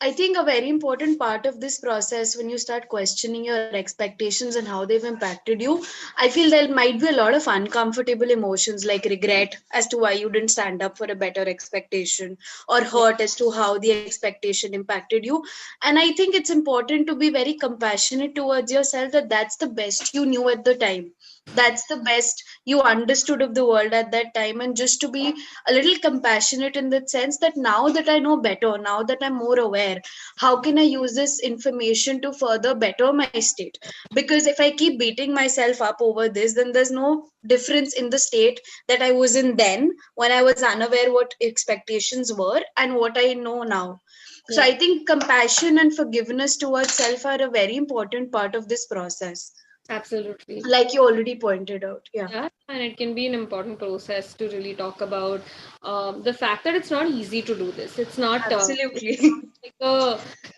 I think a very important part of this process, when you start questioning your expectations and how they've impacted you, I feel there might be a lot of uncomfortable emotions like regret as to why you didn't stand up for a better expectation, or hurt as to how the expectation impacted you. And I think it's important to be very compassionate towards yourself, that that's the best you knew at the time. That's the best you understood of the world at that time. And just to be a little compassionate in the sense that now that I know better, now that I'm more aware, how can I use this information to further better my state? Because if I keep beating myself up over this, then there's no difference in the state that I was in then, when I was unaware what expectations were, and what I know now. So I think compassion and forgiveness towards self are a very important part of this process. Absolutely. Like you already pointed out. Yeah, and it can be an important process to really talk about the fact that it's not easy to do this. It's not absolutely.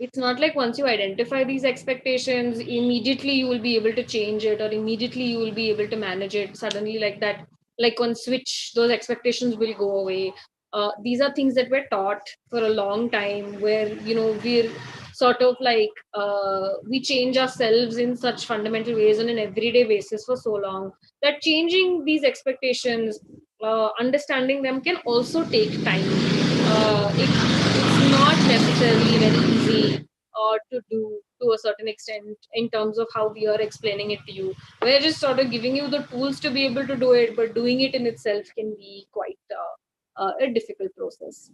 It's not like once you identify these expectations, immediately you will be able to change it, or immediately you will be able to manage it. Suddenly, like that, like on switch, those expectations will go away. These are things that we're taught for a long time, where we're sort of like we change ourselves in such fundamental ways on an everyday basis for so long, that changing these expectations, understanding them, can also take time. It's not necessarily very easy to do to a certain extent in terms of how we are explaining it to you. We're just sort of giving you the tools to be able to do it, but doing it in itself can be quite a difficult process.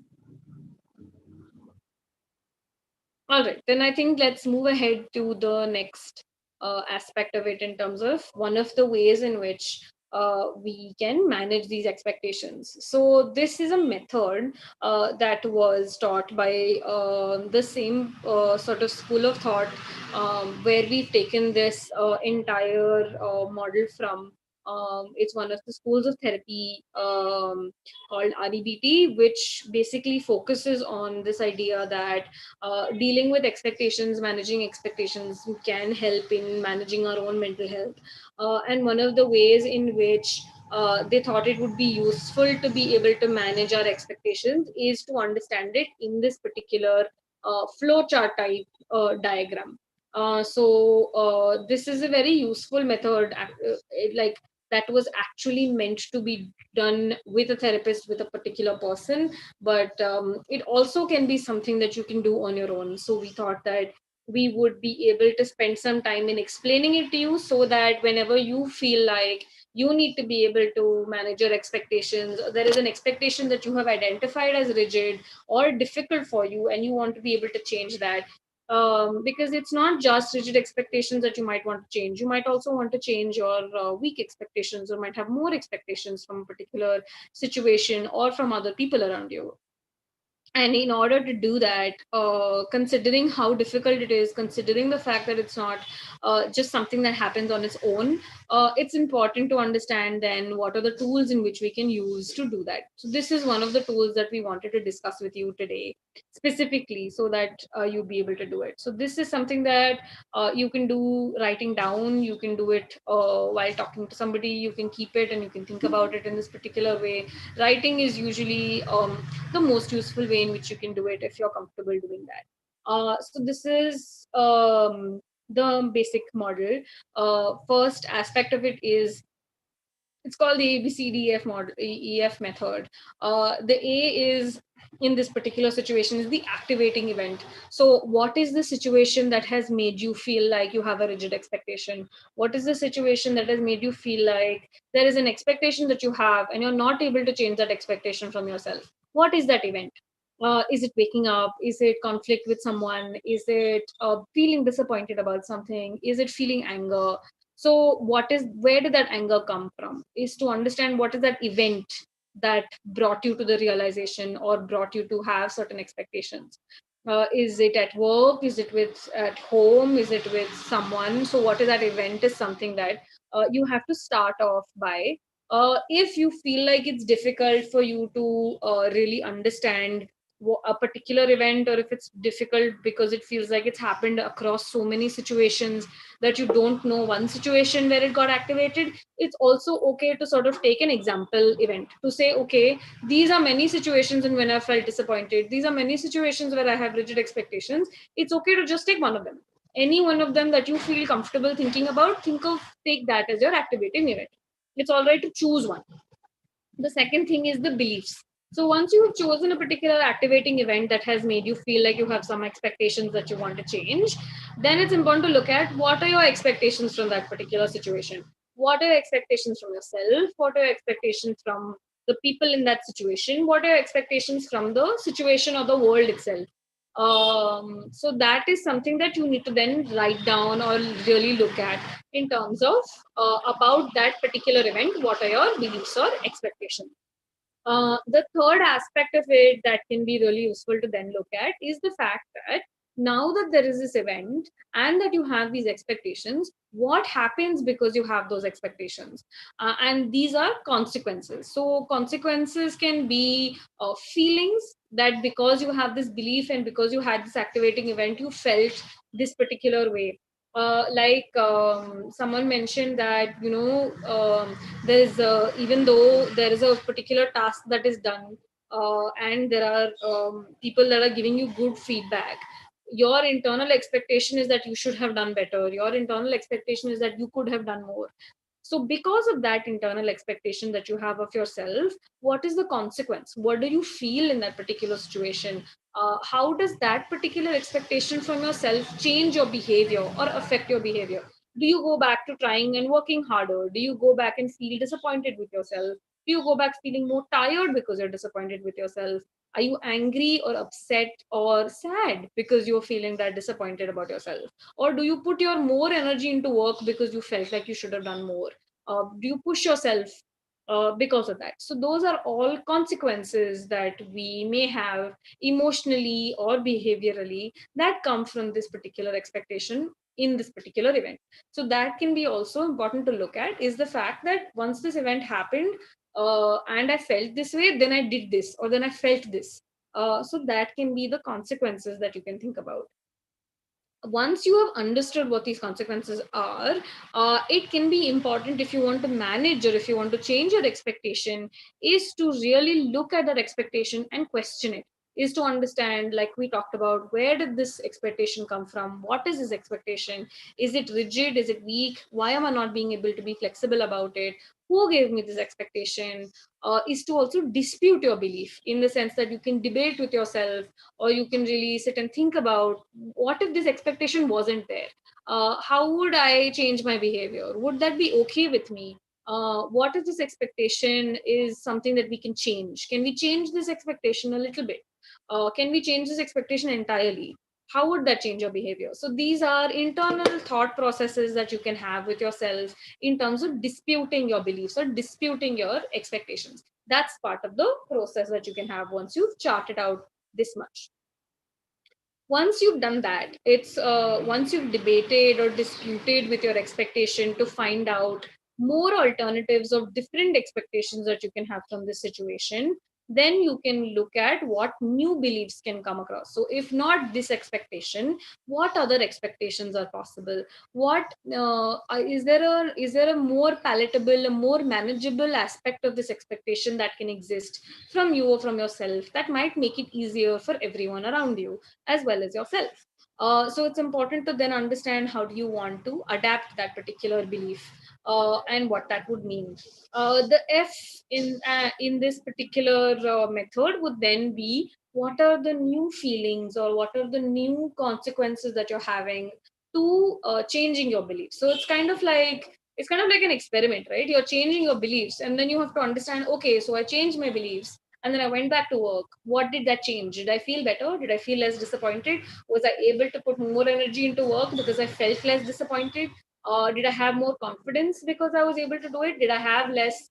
All right, then I think let's move ahead to the next aspect of it, in terms of one of the ways in which we can manage these expectations. So this is a method that was taught by the same sort of school of thought, where we've taken this entire model from. It's one of the schools of therapy called REBT, which basically focuses on this idea that dealing with expectations, managing expectations, can help in managing our own mental health. And one of the ways in which they thought it would be useful to be able to manage our expectations is to understand it in this particular flowchart type diagram. So this is a very useful method, like that was actually meant to be done with a therapist, with a particular person, but it also can be something that you can do on your own. So we thought that we would be able to spend some time in explaining it to you, so that whenever you feel like you need to be able to manage your expectations, there is an expectation that you have identified as rigid or difficult for you, and you want to be able to change that, because it's not just rigid expectations that you might want to change. You might also want to change your weak expectations, or might have more expectations from a particular situation or from other people around you. And in order to do that, considering how difficult it is, considering the fact that it's not just something that happens on its own, it's important to understand then what are the tools in which we can use to do that. So this is one of the tools that we wanted to discuss with you today specifically, so that you'll be able to do it. So this is something that you can do writing down, you can do it while talking to somebody, you can keep it and you can think about it in this particular way. Writing is usually the most useful way in which you can do it if you're comfortable doing that. So this is the basic model. First aspect of it is, it's called the ABCDEF model, EF method. The A is, in this particular situation, is the activating event. So what is the situation that has made you feel like you have a rigid expectation? What is the situation that has made you feel like there is an expectation that you have and you're not able to change that expectation from yourself? What is that event? Is it waking up? Is it conflict with someone? Is it feeling disappointed about something? Is it feeling anger? So where did that anger come from? Is to understand what is that event that brought you to the realization or brought you to have certain expectations. Is it at work? Is it at home? Is it with someone? So what is that event is something that you have to start off by. If you feel like it's difficult for you to really understand a particular event, or if it's difficult because it feels like it's happened across so many situations that you don't know one situation where it got activated, it's also okay to sort of take an example event to say, okay, these are many situations and when I felt disappointed, these are many situations where I have rigid expectations. It's okay to just take one of them, any one of them that you feel comfortable thinking about. Take that as your activating event. It's all right to choose one. The second thing is the beliefs. So once you have chosen a particular activating event that has made you feel like you have some expectations that you want to change, then it's important to look at what are your expectations from that particular situation. What are your expectations from yourself? What are your expectations from the people in that situation? What are your expectations from the situation or the world itself? So that is something that you need to then write down or really look at in terms of about that particular event. What are your beliefs or expectations? The third aspect of it that can be really useful to then look at is the fact that now that there is this event and that you have these expectations, what happens because you have those expectations? And these are consequences. So consequences can be feelings that because you have this belief and because you had this activating event, you felt this particular way. Someone mentioned that, there's even though there is a particular task that is done and there are people that are giving you good feedback, your internal expectation is that you should have done better. Your internal expectation is that you could have done more. So because of that internal expectation that you have of yourself, what is the consequence? What do you feel in that particular situation? How does that particular expectation from yourself change your behavior or affect your behavior? Do you go back to trying and working harder? Do you go back and feel disappointed with yourself? Do you go back feeling more tired because you're disappointed with yourself? Are you angry or upset or sad because you're feeling that disappointed about yourself? Or do you put your more energy into work because you felt like you should have done more? Do you push yourself because of that? So those are all consequences that we may have emotionally or behaviorally that come from this particular expectation in this particular event. So that can be also important to look at, is the fact that once this event happened and I felt this way, then I did this, or then I felt this. So that can be the consequences that you can think about. Once you have understood what these consequences are, it can be important, if you want to manage or if you want to change your expectation, is to really look at that expectation and question it, is to understand, like we talked about, where did this expectation come from? What is this expectation? Is it rigid? Is it weak? Why am I not being able to be flexible about it? Who gave me this expectation? Is to also dispute your belief, in the sense that you can debate with yourself, or you can really sit and think about, what if this expectation wasn't there? How would I change my behavior? Would that be okay with me? What if this expectation is something that we can change? Can we change this expectation a little bit? Can we change this expectation entirely? How would that change your behavior? So these are internal thought processes that you can have with yourself in terms of disputing your beliefs or disputing your expectations. That's part of the process that you can have once you've charted out this much. Once you've done that, it's once you've debated or disputed with your expectation to find out more alternatives of different expectations that you can have from this situation, then you can look at what new beliefs can come across. So if not this expectation, what other expectations are possible? What is there a more palatable, a more manageable aspect of this expectation that can exist from you or from yourself that might make it easier for everyone around you as well as yourself? So it's important to then understand how do you want to adapt that particular belief, and what that would mean. The F in this particular method would then be, what are the new feelings or what are the new consequences that you're having to changing your beliefs? So it's kind of like an experiment, right? You're changing your beliefs, and then you have to understand, okay, so I changed my beliefs, and then I went back to work. What did that change? Did I feel better? Did I feel less disappointed? Was I able to put more energy into work because I felt less disappointed? Did I have more confidence because I was able to do it? Did I have less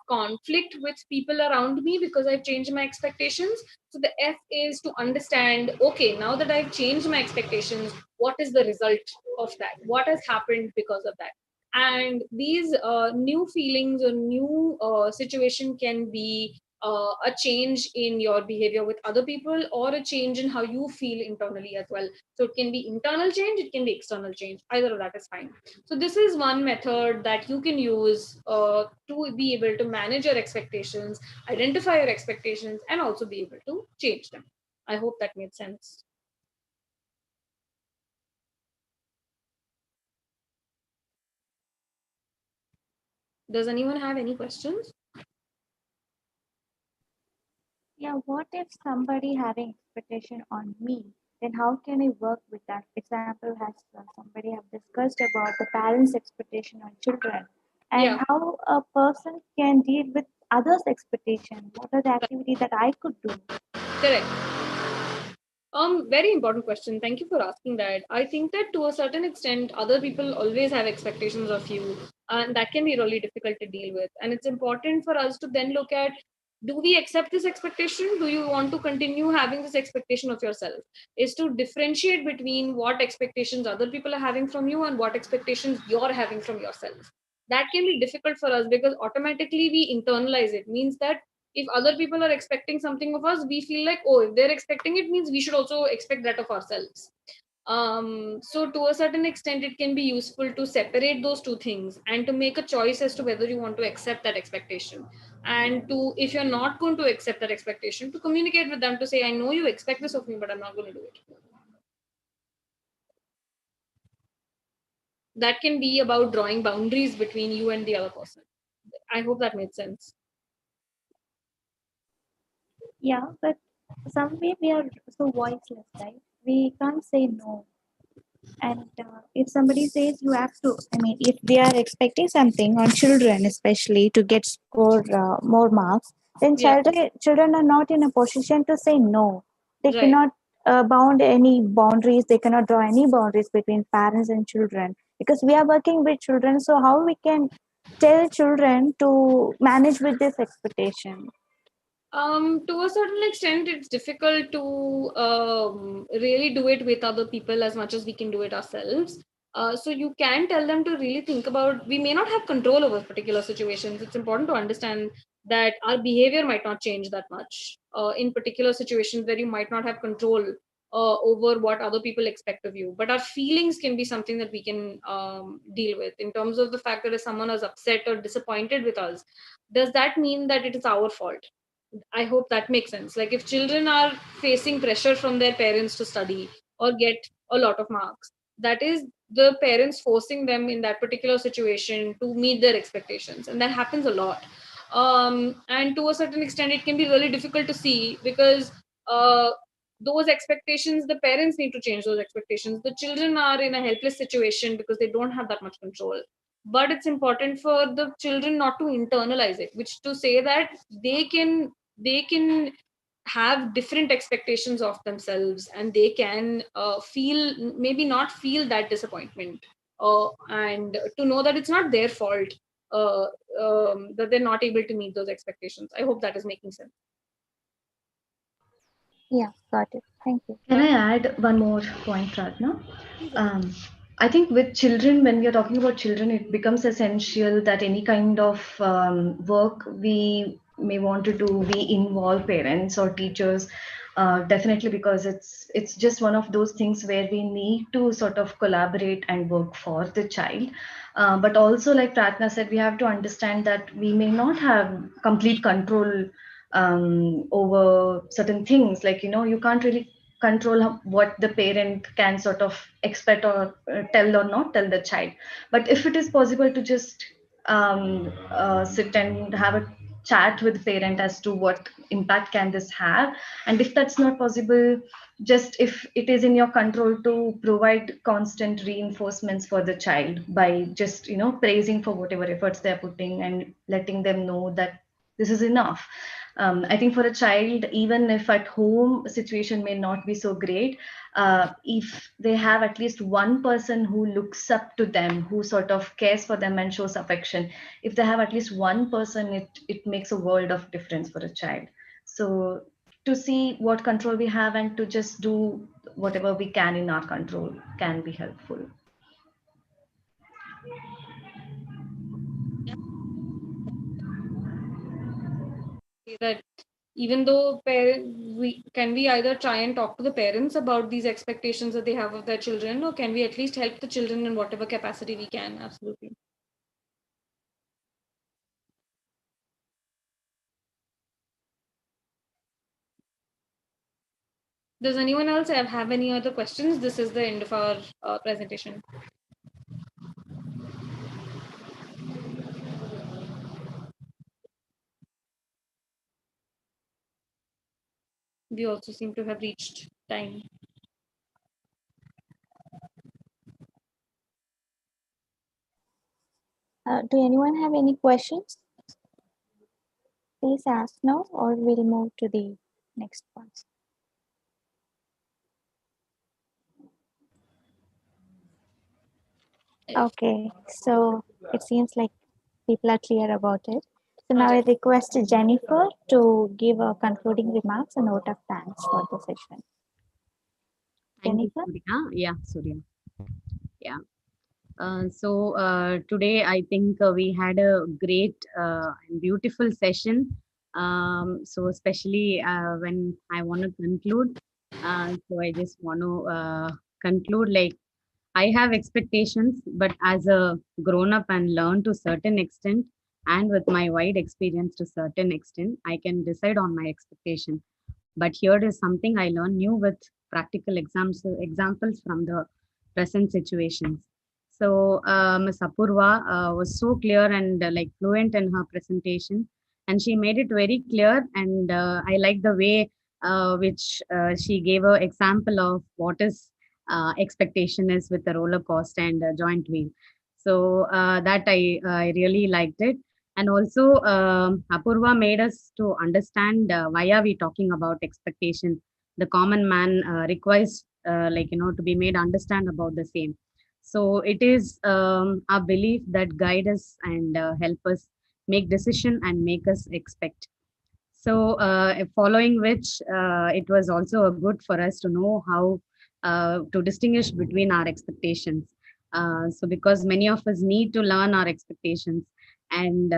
conflict with people around me because I've changed my expectations? So the F is to understand, okay, now that I've changed my expectations, what is the result of that? What has happened because of that? And these new feelings or new situation can be a change in your behavior with other people, or a change in how you feel internally as well. So it can be internal change, it can be external change. Either of that is fine. So this is one method that you can use to be able to manage your expectations, identify your expectations, and also be able to change them. I hope that made sense. Does anyone have any questions? Yeah, what if somebody having expectation on me? Then how can I work with that? Example has somebody have discussed about the parents' expectation on children, and Yeah. how a person can deal with others' expectation. What are the activities that I could do? Correct. Very important question. Thank you for asking that. I think that to a certain extent, other people always have expectations of you, and that can be really difficult to deal with. And it's important for us to then look at, do we accept this expectation? Do you want to continue having this expectation of yourself? Is to differentiate between what expectations other people are having from you and what expectations you're having from yourself. That can be difficult for us because automatically we internalize it. Means that if other people are expecting something of us, we feel like, oh, if they're expecting it, means we should also expect that of ourselves. So to a certain extent, it can be useful to separate those two things and to make a choice as to whether you want to accept that expectation. And to, if you're not going to accept that expectation, to communicate with them to say, I know you expect this of me, but I'm not going to do it. That can be about drawing boundaries between you and the other person. I hope that made sense. Yeah, but some way we are so voiceless, right? We can't say no. And if somebody says you have to, I mean, if they are expecting something on children, especially to get score more marks, then Yeah. children are not in a position to say no. They Right. cannot bound any boundaries. They cannot draw any boundaries between parents and children, because we are working with children. So how we can tell children to manage with this expectation? To a certain extent, it's difficult to really do it with other people as much as we can do it ourselves. So you can tell them to really think about, we may not have control over particular situations. It's important to understand that our behavior might not change that much in particular situations where you might not have control over what other people expect of you. But our feelings can be something that we can deal with, in terms of the fact that if someone is upset or disappointed with us, does that mean that it is our fault? I hope that makes sense. Like if children are facing pressure from their parents to study or get a lot of marks, that is the parents forcing them in that particular situation to meet their expectations. And that happens a lot. And to a certain extent, it can be really difficult to see because those expectations, the parents need to change those expectations. The children are in a helpless situation because they don't have that much control. But it's important for the children not to internalize it, which to say that they can have different expectations of themselves, and they can feel, maybe not feel that disappointment, and to know that it's not their fault that they're not able to meet those expectations. I hope that is making sense. Yeah, got it. Thank you. Can I add one more point, Pratna? I think with children, when we are talking about children, it becomes essential that any kind of work we may want to do, we involve parents or teachers. Definitely, because it's just one of those things where we need to sort of collaborate and work for the child. But also, like Pratna said, we have to understand that we may not have complete control over certain things. Like, you can't really control what the parent can sort of expect or tell or not tell the child. But if it is possible to just sit and have a chat with the parent as to what impact can this have, and if that's not possible, just if it is in your control to provide constant reinforcements for the child by just praising for whatever efforts they're putting and letting them know that this is enough. I think for a child, even if at home situation may not be so great, if they have at least one person who looks up to them, who sort of cares for them and shows affection, if they have at least one person, it makes a world of difference for a child. So to see what control we have and to just do whatever we can in our control can be helpful. That even though we either try and talk to the parents about these expectations that they have of their children, or can we at least help the children in whatever capacity we can? Absolutely. Does anyone else have any other questions? This is the end of our presentation. We also seem to have reached time. Do anyone have any questions? Please ask now, or we'll move to the next one. Okay, so it seems like people are clear about it. So now I request Jennifer to give a concluding remarks and note of thanks for the session. Thank you, Jennifer? Surya. Yeah, Surya. Yeah. Today I think we had a great and beautiful session. So especially when I want to conclude, so I just want to conclude like I have expectations, but as a grown up and learn to certain extent, and with my wide experience to certain extent, I can decide on my expectation. But here is something I learned new with practical examples from the present situations. So Ms. Apurva was so clear and like fluent in her presentation, and she made it very clear. And I like the way which she gave an example of what is expectation is with the roller coaster and joint wheel. So that I really liked it. And also, Apurva made us to understand why are we talking about expectation. The common man requires, to be made understand about the same. So it is our belief that guide us and help us make decision and make us expect. So, following which, it was also good for us to know how to distinguish between our expectations. So, because many of us need to learn our expectations, and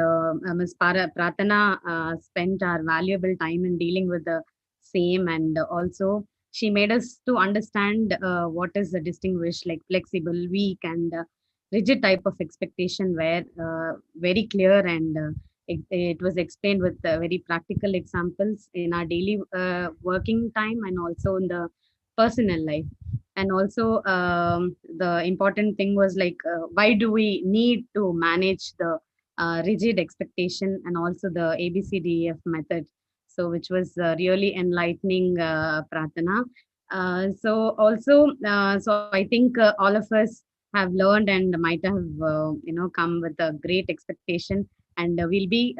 Ms. Pratana spent our valuable time in dealing with the same, and also she made us to understand what is the distinguish like flexible, weak, and rigid type of expectation, where very clear and it was explained with very practical examples in our daily working time and also in the personal life. And also the important thing was like why do we need to manage the rigid expectation and also the ABCDEF method. So which was really enlightening, Pratana. So I think all of us have learned and might have come with a great expectation, and we'll be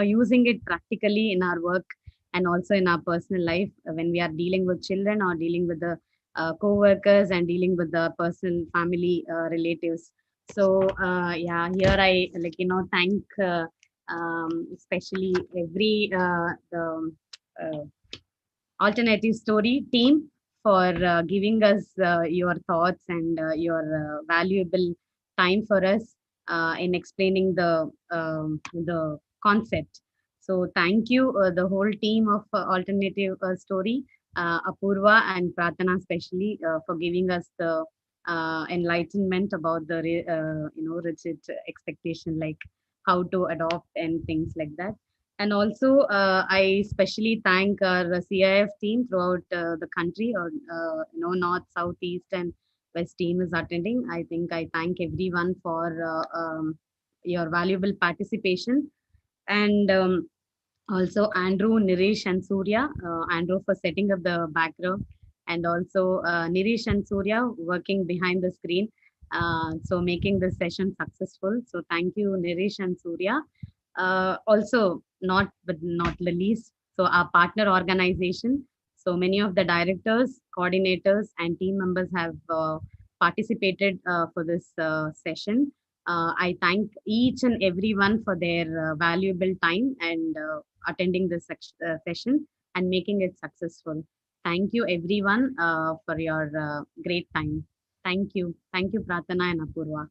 using it practically in our work and also in our personal life when we are dealing with children or dealing with the co-workers and dealing with the personal family relatives. So yeah, here I thank especially every the Alternative Story team for giving us your thoughts and your valuable time for us in explaining the concept. So thank you, the whole team of Alternative Story, Apurva and Pratana especially for giving us the enlightenment about the rigid expectation, like how to adopt and things like that. And also, I especially thank our CIF team throughout the country, or north, south, east, and west team is attending. I think I thank everyone for your valuable participation, and also Andrew, Nirish, and Surya. Andrew for setting up the background, and also Nirish and Surya working behind the screen, so making this session successful. So thank you, Nirish and Surya. Also, not but not the least, so our partner organization. So many of the directors, coordinators, and team members have participated for this session. I thank each and everyone for their valuable time and attending this session and making it successful. Thank you, everyone, for your great time. Thank you. Thank you, Pratana and Apurva.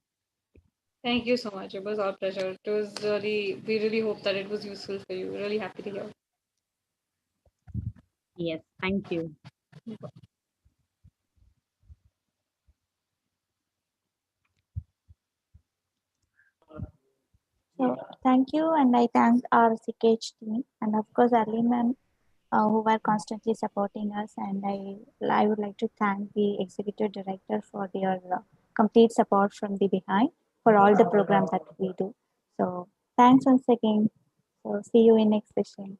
Thank you so much. It was our pleasure. It was really, we really hope that it was useful for you. Really happy to hear. Yes, thank you. So thank you, and I thank our CKH team, and of course Arliman, who were constantly supporting us. And I would like to thank the executive director for their complete support from the behind for all the programs that we do. So thanks once again. So see you in next session.